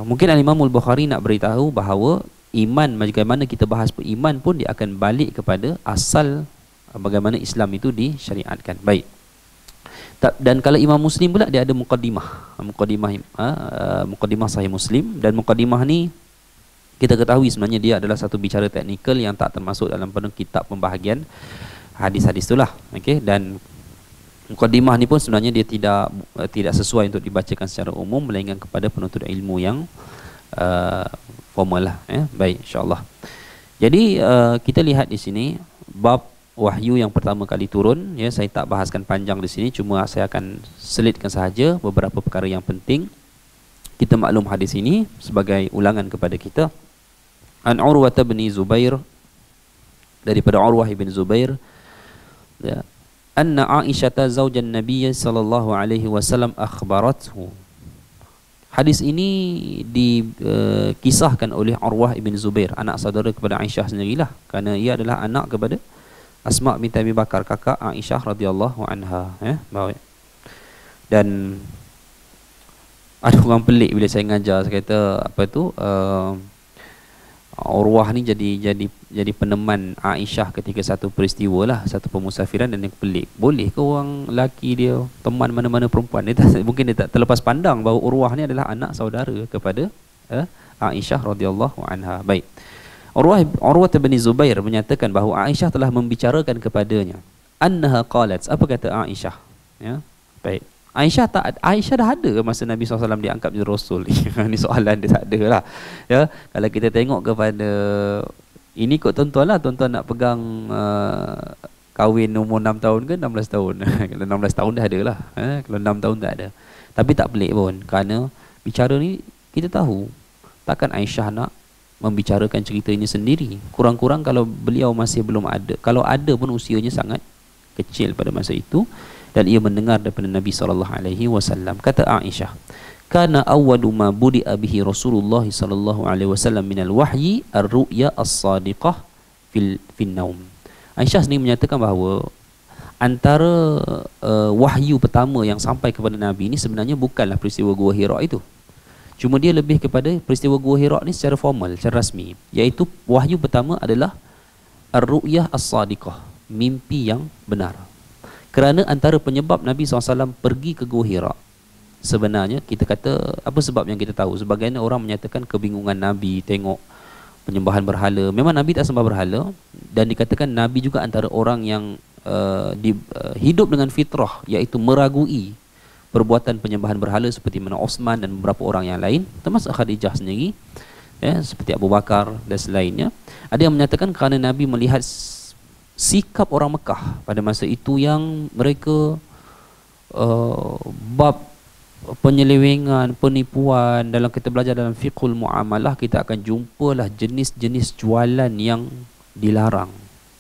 Mungkin Al-Imam Al-Bukhari nak beritahu bahawa iman, bagaimana kita bahas iman pun dia akan balik kepada asal bagaimana Islam itu disyariatkan. Baik. Dan kalau Imam Muslim pula dia ada muqaddimah Sahih Muslim, dan muqaddimah ni kita ketahui sebenarnya dia adalah satu bicara teknikal yang tak termasuk dalam penuh kitab pembahagian hadis-hadis itulah. Okey. Dan muqaddimah ni pun sebenarnya dia tidak sesuai untuk dibacakan secara umum, melainkan kepada penuntut ilmu yang formal lah, ya. Baik, insyaallah. Jadi kita lihat di sini bab wahyu yang pertama kali turun, ya. Saya tak bahaskan panjang di sini, cuma saya akan selitkan sahaja beberapa perkara yang penting. Kita maklum hadis ini sebagai ulangan kepada kita. An Urwah bin Zubair, daripada Urwah bin Zubair, ya, anna Aisyah zaujan Nabi sallallahu alaihi wasallam akhbarathu. Hadis ini dikisahkan oleh Urwah bin Zubair, anak saudara kepada Aisyah sendirilah, kerana ia adalah anak kepada Asma binti Abi Bakar, kakak Aisyah radhiyallahu anha, ya. Baik. Dan ada orang pelik bila saya ngajar, saya kata apa tu, Urwah ni jadi peneman Aisyah ketika satu peristiwa lah, satu pemusafiran. Dan yang pelik, boleh ke orang lelaki dia teman mana-mana perempuan? Mungkin dia tak terlepas pandang bahawa Urwah ni adalah anak saudara kepada Aisyah radhiyallahu anha. Baik. Urwah bin Zubair menyatakan bahawa Aisyah telah membicarakan kepadanya. Annaha qalat, apa kata Aisyah? Ya. Baik. Aisyah dah ada ke masa Nabi SAW diangkat menjadi Rasul? Ini soalan dia, tak ada lah, ya. Kalau kita tengok kepada ini kot tuan-tuan lah, tuan-tuan nak pegang kahwin umur 6 tahun ke 16 tahun? Kalau 16 tahun dah ada lah, kalau 6 tahun tak ada. Tapi tak pelik pun, kerana bicara ni kita tahu takkan Aisyah nak membicarakan cerita ini sendiri. Kurang-kurang kalau beliau masih belum ada, kalau ada pun usianya sangat kecil pada masa itu, dan ia mendengar daripada Nabi SAW. Kata Aisyah, kana awwalu ma budi'a bihi Rasulullah SAW minal wahyi ar-ru'ya as-sadiqah fil naum. Aisyah sendiri menyatakan bahawa antara wahyu pertama yang sampai kepada Nabi ini sebenarnya bukanlah peristiwa Gua Hira itu. Cuma dia lebih kepada peristiwa Gua Hira ni secara formal, secara rasmi, iaitu wahyu pertama adalah ar-ru'yah as-sadiqah, mimpi yang benar. Kerana antara penyebab Nabi SAW pergi ke Gua Hira sebenarnya kita kata apa sebab yang kita tahu? Sebagian orang menyatakan kebingungan Nabi tengok penyembahan berhala. Memang Nabi tak sembah berhala, dan dikatakan Nabi juga antara orang yang hidup dengan fitrah, iaitu meragui perbuatan penyembahan berhala seperti mana Osman dan beberapa orang yang lain, termasuk Khadijah sendiri, ya, seperti Abu Bakar dan selainnya. Ada yang menyatakan kerana Nabi melihat sikap orang Mekah pada masa itu yang mereka bab penyelewengan, penipuan. Dalam kita belajar dalam fiqhul muamalah, kita akan jumpalah jenis-jenis jualan yang dilarang,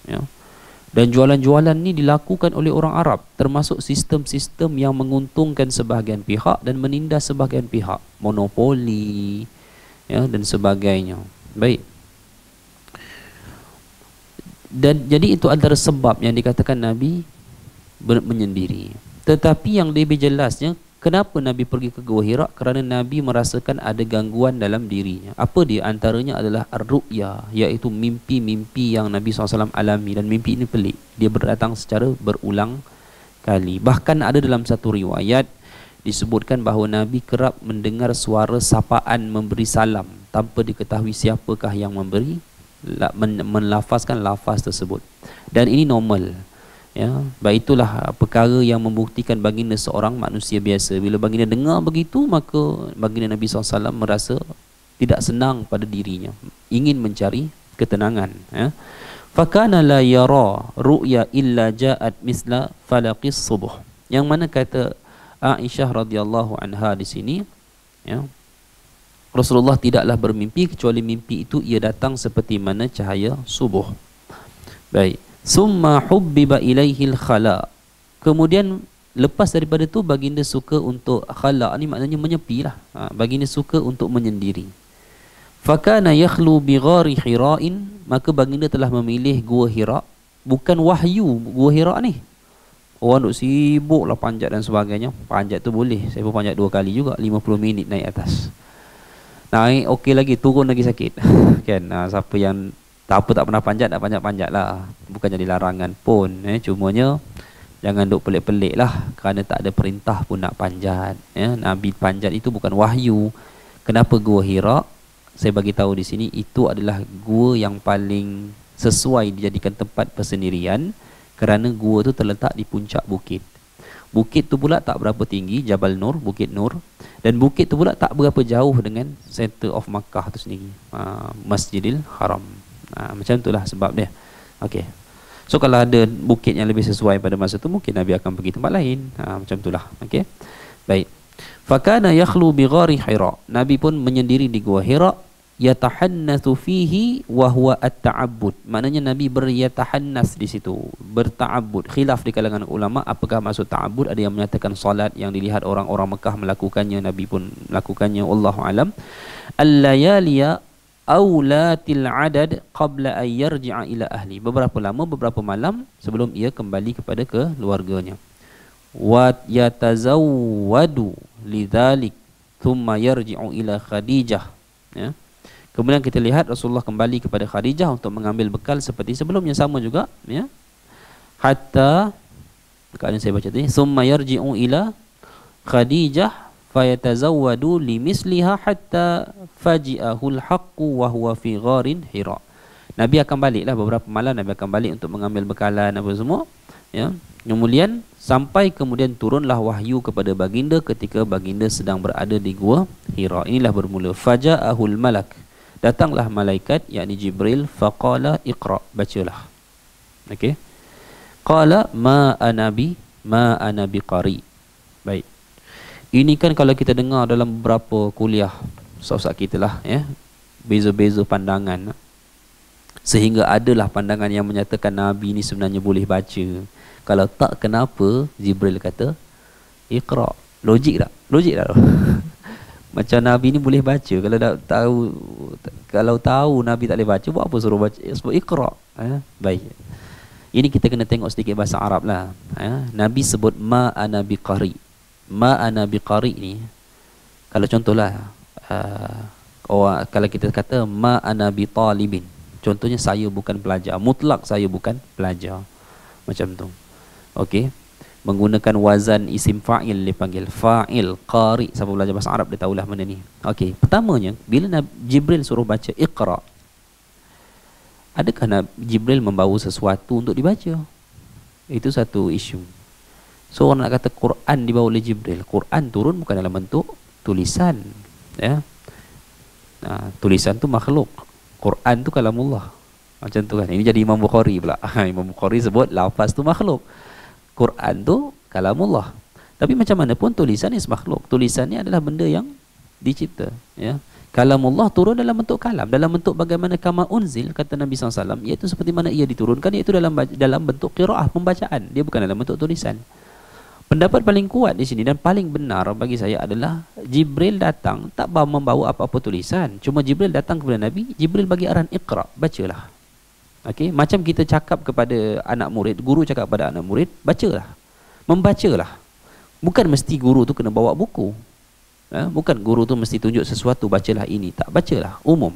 ya. Dan jualan-jualan ni dilakukan oleh orang Arab, termasuk sistem-sistem yang menguntungkan sebahagian pihak dan menindas sebahagian pihak, monopoli, ya, dan sebagainya. Baik. Dan jadi itu antara sebab yang dikatakan Nabi menyendiri. Tetapi yang lebih jelasnya, kenapa Nabi pergi ke Gua Hira? Kerana Nabi merasakan ada gangguan dalam dirinya. Apa dia? Antaranya adalah ar-ru'ya, iaitu mimpi-mimpi yang Nabi SAW alami. Dan mimpi ini pelik, dia berdatang secara berulang kali. Bahkan ada dalam satu riwayat disebutkan bahawa Nabi kerap mendengar suara sapaan memberi salam tanpa diketahui siapakah yang memberi, melafazkan lafaz tersebut. Dan ini normal, ya. Baik, itulah perkara yang membuktikan baginda seorang manusia biasa. Bila baginda dengar begitu, maka baginda Nabi SAW merasa tidak senang pada dirinya, ingin mencari ketenangan, ya. Fakana la yara ru'ya illa ja'at misla falaqis subuh. Yang mana kata Aisyah radhiyallahu anha di sini, ya, Rasulullah tidaklah bermimpi kecuali mimpi itu ia datang seperti mana cahaya subuh. Baik. Summa hubbiba ilaihil khala. Kemudian lepas daripada itu baginda suka untuk khala, ni maknanya menyepi lah. Baginda suka untuk menyendiri. Fakana yakhlu bi ghari Hira'in, maka baginda telah memilih Gua Hira. Bukan wahyu Gua Hira ni. Orang duk sibuk lah panjat dan sebagainya. Panjat tu boleh, saya pun panjat 2 kali juga, 50 minit naik atas. Naik okey lagi, turun lagi sakit. Kan, siapa yang tak pernah panjat, nak panjat-panjat lah. Bukan jadi larangan pun, cumanya jangan duk pelik-pelik lah, kerana tak ada perintah pun nak panjat, ya. Nabi panjat itu bukan wahyu. Kenapa Gua Hira? Saya bagi tahu di sini, itu adalah gua yang paling sesuai dijadikan tempat persendirian, kerana gua tu terletak di puncak bukit. Bukit tu pula tak berapa tinggi, Jabal Nur, Bukit Nur. Dan bukit tu pula tak berapa jauh dengan center of Makkah tu sendiri, Masjidil Haram. Macam itulah sebab dia. Okey. So kalau ada bukit yang lebih sesuai pada masa tu, mungkin Nabi akan pergi tempat lain. Macam itulah. Okey. Baik. Fakana yakhlu bi ghari Hira. Nabi pun menyendiri di Gua Hira, yatahannatsu fihi wa huwa at-ta'abbud. Maknanya Nabi beryatahannas di situ, berta'abbud. Khilaf di kalangan ulama apakah maksud ta'abbud. Ada yang menyatakan salat yang dilihat orang-orang Mekah melakukannya, Nabi pun melakukannya, wallahu alam. Al-layaliya aulatil adad qabla an yarji'a ila ahli. Beberapa lama, beberapa malam sebelum ia kembali kepada keluarganya. Wa yatazawwadu lidzalik thumma yarji'u ila Khadijah, ya. Kemudian kita lihat Rasulullah kembali kepada Khadijah untuk mengambil bekal seperti sebelumnya, sama juga, ya. Hatta, keadaan saya baca tadi, summa yarji'u ila Khadijah fayatazawwadu limisliha hatta faji'ahul haqqu wa huwa fi gharin Hira. Nabi akan baliklah beberapa malam, Nabi akan balik untuk mengambil bekalan apa semua, ya. Kemudian sampai kemudian turunlah wahyu kepada baginda ketika baginda sedang berada di Gua Hira. Inilah bermula faja'ahul malak. Datanglah malaikat, yakni Jibril, faqala iqra, bacalah. Okey. Qala ma ana biqari. Baik. Ini kan kalau kita dengar dalam beberapa kuliah ustaz-ustaz kita lah, ya, beza-beza pandangan, sehingga adalah pandangan yang menyatakan Nabi ni sebenarnya boleh baca. Kalau tak, kenapa Jibril kata iqra? Logik tak? Logik tak? Macam Nabi ni boleh baca. Kalau tahu Nabi tak boleh baca, buat apa suruh baca? Sebab iqra. Baik. Ini kita kena tengok sedikit bahasa Arab lah. Nabi sebut ma ana biqari. Ma ana biqari ni, kalau contohlah, kalau kita kata ma ana bitalibin, contohnya saya bukan pelajar, mutlak saya bukan pelajar, macam tu. Okey. menggunakan wazan isim fa'il, dipanggil fa'il. Qari, siapa belajar bahasa Arab dia tahulah mana ni. Okey, pertamanya bila Jibril suruh baca Iqra, adakah Jibril membawa sesuatu untuk dibaca? Itu satu isu. So orang nak kata Quran dibawa oleh Jibril, Quran turun bukan dalam bentuk tulisan, ya. Tulisan tu makhluk, Quran tu kalamullah. Macam tu kan. Ini jadi Imam Bukhari pula. Imam Bukhari sebut lafaz tu makhluk, Quran tu kalamullah. Tapi macam mana pun tulisan is makhluk. Tulisan ni adalah benda yang dicipta, ya. Kalamullah turun dalam bentuk kalam, dalam bentuk bagaimana kama unzil, kata Nabi SAW, iaitu seperti mana ia diturunkan, iaitu dalam bentuk qiraah, pembacaan. Dia bukan dalam bentuk tulisan. Pendapat paling kuat di sini dan paling benar bagi saya adalah Jibril datang tak membawa apa-apa tulisan. Cuma Jibril datang kepada Nabi, Jibril bagi arahan Iqra, bacalah. Okey, macam kita cakap kepada anak murid, guru cakap kepada anak murid, bacalah. Membacalah. Bukan mesti guru tu kena bawa buku. Bukan guru tu mesti tunjuk sesuatu, bacalah ini, tak, bacalah umum.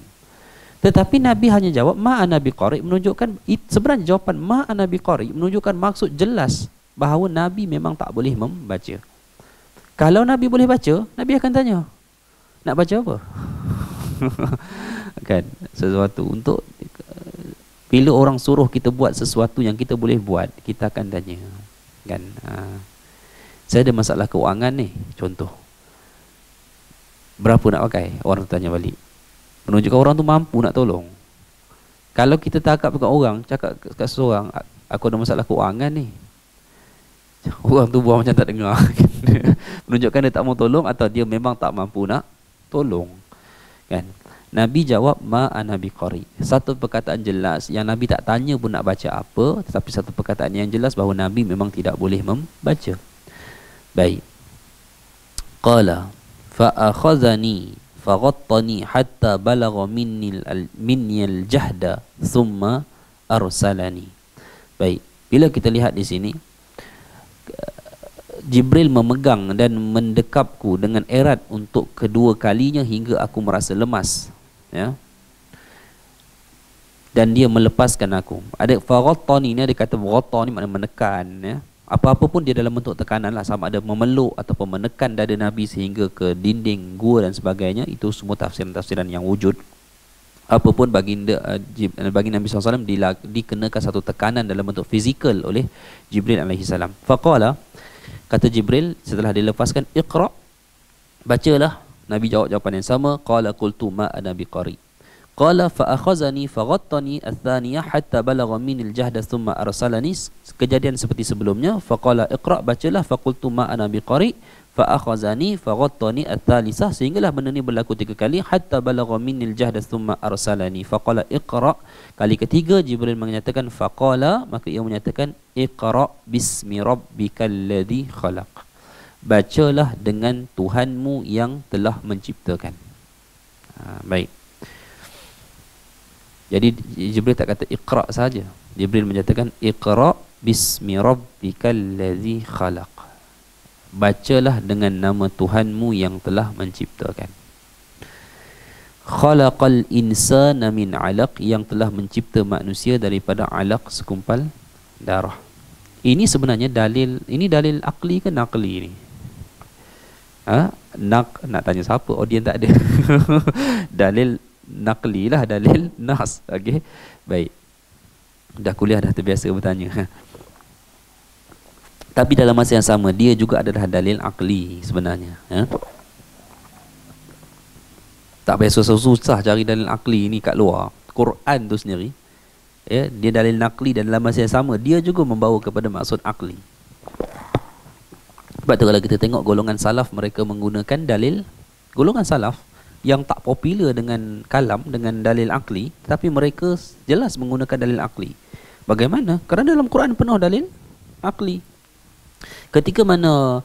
Tetapi Nabi hanya jawab ma ana biqari, menunjukkan sebenarnya jawapan ma ana biqari menunjukkan maksud jelas bahawa Nabi memang tak boleh membaca. Kalau Nabi boleh baca, Nabi akan tanya, nak baca apa? Kan, sesuatu untuk bila orang suruh kita buat sesuatu yang kita boleh buat, kita akan tanya, kan. Saya ada masalah keuangan ni, contoh, berapa nak pakai? Orang tanya balik, menunjukkan orang tu mampu nak tolong. Kalau kita tangkap dekat orang, cakap kat seseorang, aku ada masalah keuangan ni, orang tu buat macam tak dengar. Menunjukkan dia tak mau tolong atau dia memang tak mampu nak tolong, kan. Nabi jawab ma ana biqari. Satu perkataan jelas yang Nabi tak tanya pun nak baca apa, tetapi satu perkataan yang jelas bahawa Nabi memang tidak boleh membaca. Baik. Qala fa akhadhani faghattani hatta balagha minni al-jahda thumma arsalani. Baik. Bila kita lihat di sini, Jibril memegang dan mendekapku dengan erat untuk kedua kalinya hingga aku merasa lemas, ya. Dan dia melepaskan aku. Ada faghattani ni, ada kata ghatta ni makna menekan, ya. Apa-apa pun dia dalam bentuk tekanan lah, sama ada memeluk ataupun menekan dada Nabi sehingga ke dinding gua dan sebagainya. Itu semua tafsiran-tafsiran yang wujud. Apapun bagi Nabi SAW dikenakan satu tekanan dalam bentuk fizikal oleh Jibril alaihi salam. Faqala, kata Jibril setelah dilepaskan, Iqra, bacalah. Nabi jawab jawapan yang sama, qala qultu ma ana biqari. Qala fa akhazani faghattani ath-thaniyah hatta balagha minil jahda thumma arsalani. Kejadian seperti sebelumnya, faqala Iqra, bacalah, faqultu ma ana biqari, fa akhazani faghattani ath-thalithah, sehinggalah benda ni berlaku 3 kali, hatta balagha minil jahda thumma arsalani. Faqala Iqra, kali ketiga Jibril menyatakan faqala, maka ia menyatakan Iqra bismi rabbikal ladzi khalaq, bacalah dengan Tuhanmu yang telah menciptakan. Baik. Jadi Jibril tak kata Iqra saja. Jibril menyatakan Iqra bismi rabbikal ladzi khalaq, bacalah dengan nama Tuhanmu yang telah menciptakan. Khalaqal insana min 'alaq, yang telah mencipta manusia daripada 'alaq, segumpal darah. Ini sebenarnya dalil, ini dalil akli ke naqli ni? Nak tanya siapa? Audien tak ada. Dalil naqli lah, dalil nas. Okey. Baik. Dah kuliah dah terbiasa bertanya. Tapi dalam masa yang sama dia juga adalah dalil akli sebenarnya, ya. Tak payah susah-susah cari dalil akli ni kat luar. Quran tu sendiri, ya, dia dalil naqli dan dalam masa yang sama dia juga membawa kepada maksud akli. Sebab tu kalau kita tengok golongan salaf, mereka menggunakan dalil, golongan salaf yang tak popular dengan kalam, dengan dalil akli, tapi mereka jelas menggunakan dalil akli. Bagaimana? Kerana dalam Quran penuh dalil akli. Ketika mana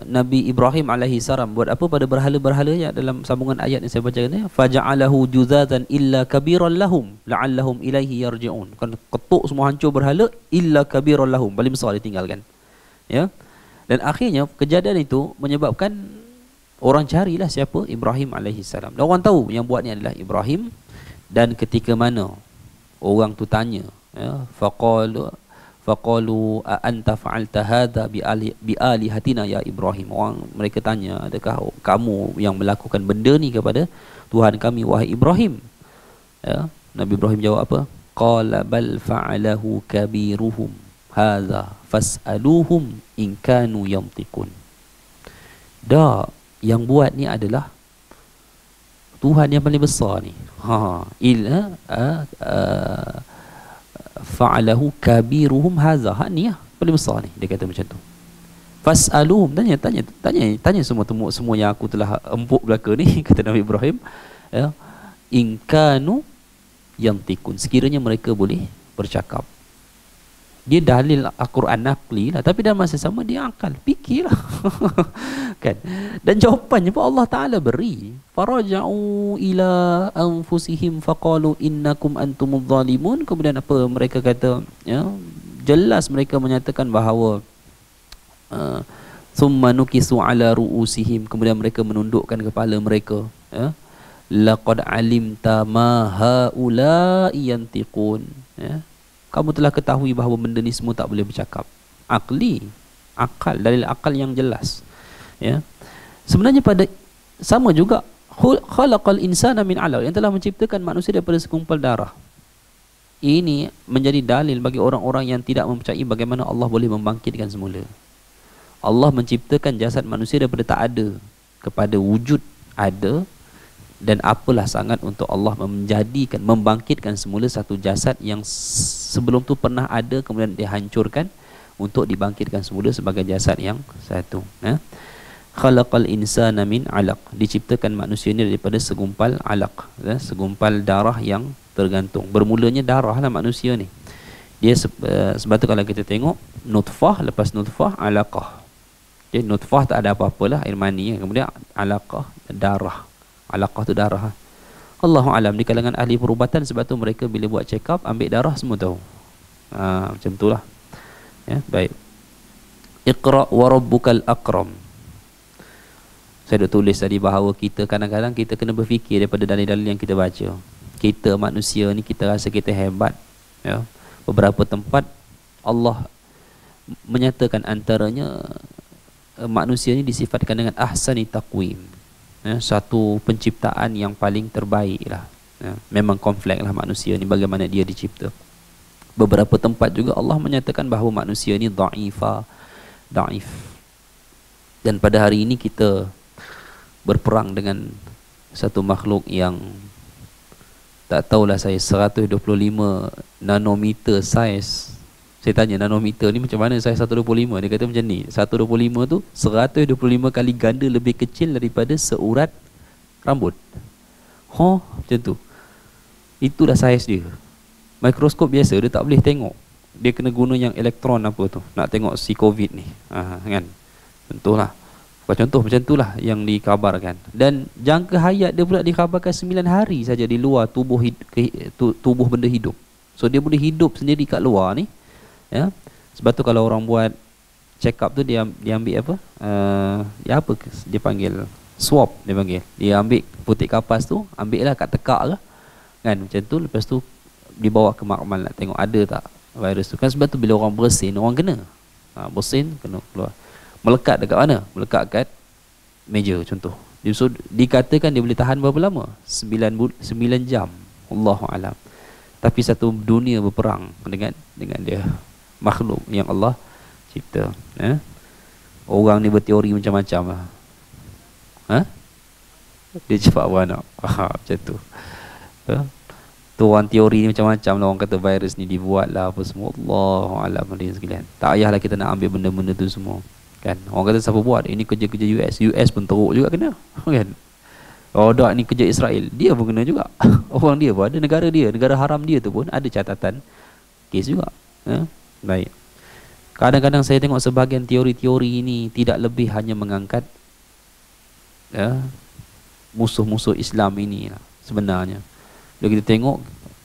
Nabi Ibrahim alaihi salam buat apa pada berhala-berhalanya, dalam sambungan ayat yang saya baca ni, faja'alahu juzazan illa kabiran lahum la'allahum ilaihi yarji'un. Kan ketuk semua, hancur berhala, illa kabiran lahum, paling besar ditinggalkan, ya. Dan akhirnya kejadian itu menyebabkan orang carilah siapa Ibrahim alaihi salam. Dan orang tahu yang buat ni adalah Ibrahim. Dan ketika mana orang tu tanya, ya, Faqalu a anta fa'alta hadha bi alihatina ya Ibrahim. Orang mereka tanya, adakah kamu yang melakukan benda ni kepada Tuhan kami wahai Ibrahim? Ya, Nabi Ibrahim jawab apa? Qala bal fa'alahu kabiruhum hadha fas'aluhum in kanu yantiqun. Dah, yang buat ni adalah Tuhan yang paling besar ni. Fa'alahu kabiruhum hadza. Hak ni lah paling besar ni, dia kata macam tu. Fas'aluhum, tanya semua yang aku telah empuk belaka ni kata Nabi Ibrahim, ya, in kanu yantiqun, sekiranya mereka boleh bercakap. Dia dalil Al-Quran naqli lah, tapi dalam masa sama dia akal, fikirlah. Kan? Dan jawapannya pun Allah Ta'ala beri. Faraja'u ila anfusihim faqalu innakum antumudz zalimun. Kemudian apa mereka kata, ya, jelas mereka menyatakan bahawa thumma nukisu ala ru'usihim, kemudian mereka menundukkan kepala mereka, ya, laqad alimta ma haula'i yantiqun, ya, kamu telah ketahui bahawa benda ni semua tak boleh bercakap. Akal, dalil akal yang jelas. Ya. Sebenarnya pada sama juga khalaqal insana min 'alaq, yang telah menciptakan manusia daripada segumpal darah. Ini menjadi dalil bagi orang-orang yang tidak mempercayai bagaimana Allah boleh membangkitkan semula. Allah menciptakan jasad manusia daripada tak ada kepada wujud ada. Dan apalah sangat untuk Allah membangkitkan semula satu jasad yang sebelum tu pernah ada, kemudian dihancurkan untuk dibangkitkan semula sebagai jasad yang satu. Khalaqal insana min 'alaq, diciptakan manusia ini daripada segumpal alaq, segumpal darah yang tergantung. Bermulanya darah lah manusia ni. Dia sebab tu kalau kita tengok nutfah, lepas nutfah alaqah. Jadi nutfah tak ada apa-apalah, air mani, kemudian alaqah darah. Alaqah tu darah. Allahu alam, di kalangan ahli perubatan, sebab tu mereka bila buat check up ambil darah semua tahu. Macam itulah. Ya, baik. Iqra wa rabbukal akram. Saya dah tulis tadi bahawa kita kadang-kadang kita kena berfikir daripada dalil-dalil yang kita baca. Kita manusia ni kita rasa kita hebat, ya. Beberapa tempat Allah menyatakan antaranya manusia ni disifatkan dengan ahsani taqwim. Ya, satu penciptaan yang paling terbaik lah. Ya, memang kompleks lah manusia ni bagaimana dia dicipta. Beberapa tempat juga Allah menyatakan bahawa manusia ni da'if. Dan pada hari ini kita berperang dengan satu makhluk yang tak tahulah saya, 125 nanometer saiz. Saya tanya nanometer ni macam mana saya 125? Dia kata macam ni, 125 tu 125 kali ganda lebih kecil daripada seurat rambut. Macam tu. Itulah saiz dia. Mikroskop biasa dia tak boleh tengok. Dia kena guna yang elektron apa tu, nak tengok si COVID ni. Kan? Tentulah. Contoh macam itulah yang dikabarkan. Dan jangka hayat dia pula dikabarkan 9 hari saja di luar tubuh benda hidup. So dia boleh hidup sendiri kat luar ni. Ya, sebab tu kalau orang buat check up tu dia ambil apa? Dia panggil swab, dia panggil. Dia ambil putik kapas tu, ambil lah kat tekak ke. Kan macam tu, lepas tu dibawa ke makmal nak tengok ada tak virus tu. Kan sebab tu bila orang bersin, orang kena. Bersin kena keluar. Melekat dekat mana? Melekat kat meja contoh. So dikatakan dia boleh tahan berapa lama? 9 jam. Allahu alam. Tapi satu dunia berperang dengan dia, makhluk yang Allah cipta. Orang ni berteori macam-macam lah. Dia cepat beranak. Macam tu. Tu orang teori ni macam-macam lah. Orang kata virus ni dibuat lah apa semua. Allahu a'lam hadirin sekalian. Tak payahlah kita nak ambil benda-benda tu semua. Kan? Orang kata siapa buat? Ini kerja-kerja US. US pun teruk juga kena. Kan? Tak ni kerja Israel. Dia pun kena juga. Orang dia pun ada, negara dia, negara haram dia tu pun ada catatan kes juga. Baik. Kadang-kadang saya tengok sebahagian teori-teori ini tidak lebih hanya mengangkat musuh-musuh Islam ini lah, sebenarnya. Bila kita tengok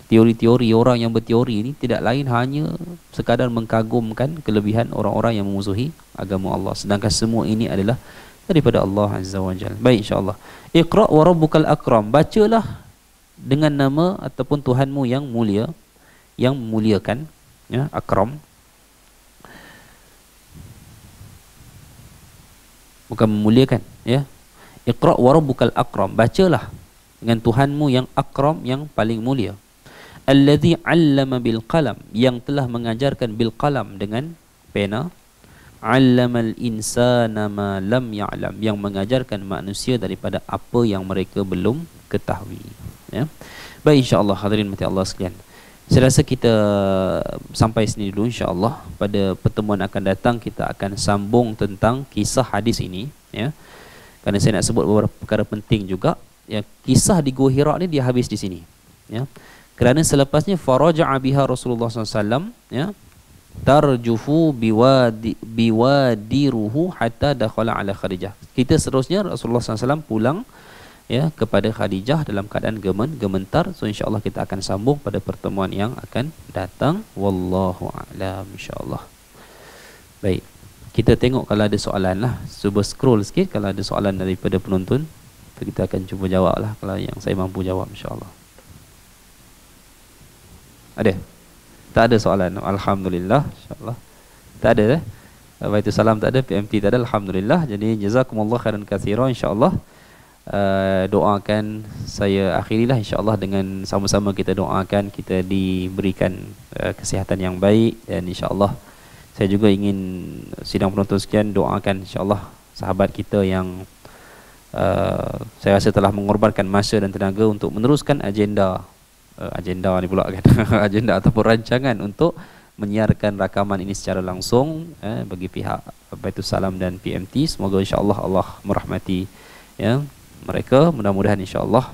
teori-teori orang yang berteori ini tidak lain hanya sekadar mengkagumkan kelebihan orang-orang yang memusuhi agama Allah, sedangkan semua ini adalah daripada Allah Azza wa Jalla. Baik, insya-Allah. Iqra wa rabbukal akram. Bacalah dengan nama ataupun Tuhanmu yang mulia, yang memuliakan, ya, akram. bukan memuliakan, ya. Iqra wa rabbukal akram, bacalah dengan Tuhanmu yang akram, yang paling mulia. Allazi 'allama bil qalam, yang telah mengajarkan bil qalam, dengan pena. 'Allamal insana ma lam ya'lam, yang mengajarkan manusia daripada apa yang mereka belum ketahui, ya. Baik, insya-Allah hadirin mati Allah sekalian, saya rasa kita sampai sini dulu. Insya-Allah pada pertemuan akan datang kita akan sambung tentang kisah hadis ini, ya. Kerana saya nak sebut beberapa perkara penting juga, ya. Kisah di Gua Hira ni dia habis di sini, ya. Kerana selepasnya faraja'a biha Rasulullah SAW, ya, tarjufu biwadiruhu hatta dakhala ala Khadijah. Kita seterusnya Rasulullah SAW pulang, ya, kepada Khadijah dalam keadaan gementar. So insya-Allah kita akan sambung pada pertemuan yang akan datang. Wallahu a'lam, insya-Allah. Baik, kita tengok kalau ada soalan lah. Cuba scroll sikit kalau ada soalan daripada penonton. Kita akan cuba jawab lah kalau yang saya mampu jawab, insya-Allah. Ada? Tak ada soalan? Alhamdulillah, insya-Allah. Tak ada eh? Waalaikumsalam tak ada, PMT tak ada, alhamdulillah. Jadi jazakumullah khairan katsira, insya-Allah. Doakan, saya akhirilah insya-Allah dengan sama-sama kita doakan kita diberikan kesihatan yang baik, dan insya-Allah saya juga ingin sidang penonton sekian doakan insya-Allah sahabat kita yang saya rasa telah mengorbankan masa dan tenaga untuk meneruskan agenda ni pula kan agenda ataupun rancangan untuk menyiarkan rakaman ini secara langsung bagi pihak Baitulsalam dan PMT. Semoga insya-Allah Allah merahmati, ya, mereka. Mudah-mudahan insya-Allah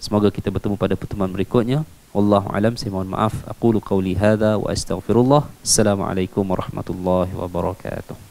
semoga kita bertemu pada pertemuan berikutnya. Wallahu alam, saya mohon maaf. Aqulu qawli hadza wa astaghfirullah. Assalamualaikum warahmatullahi wabarakatuh.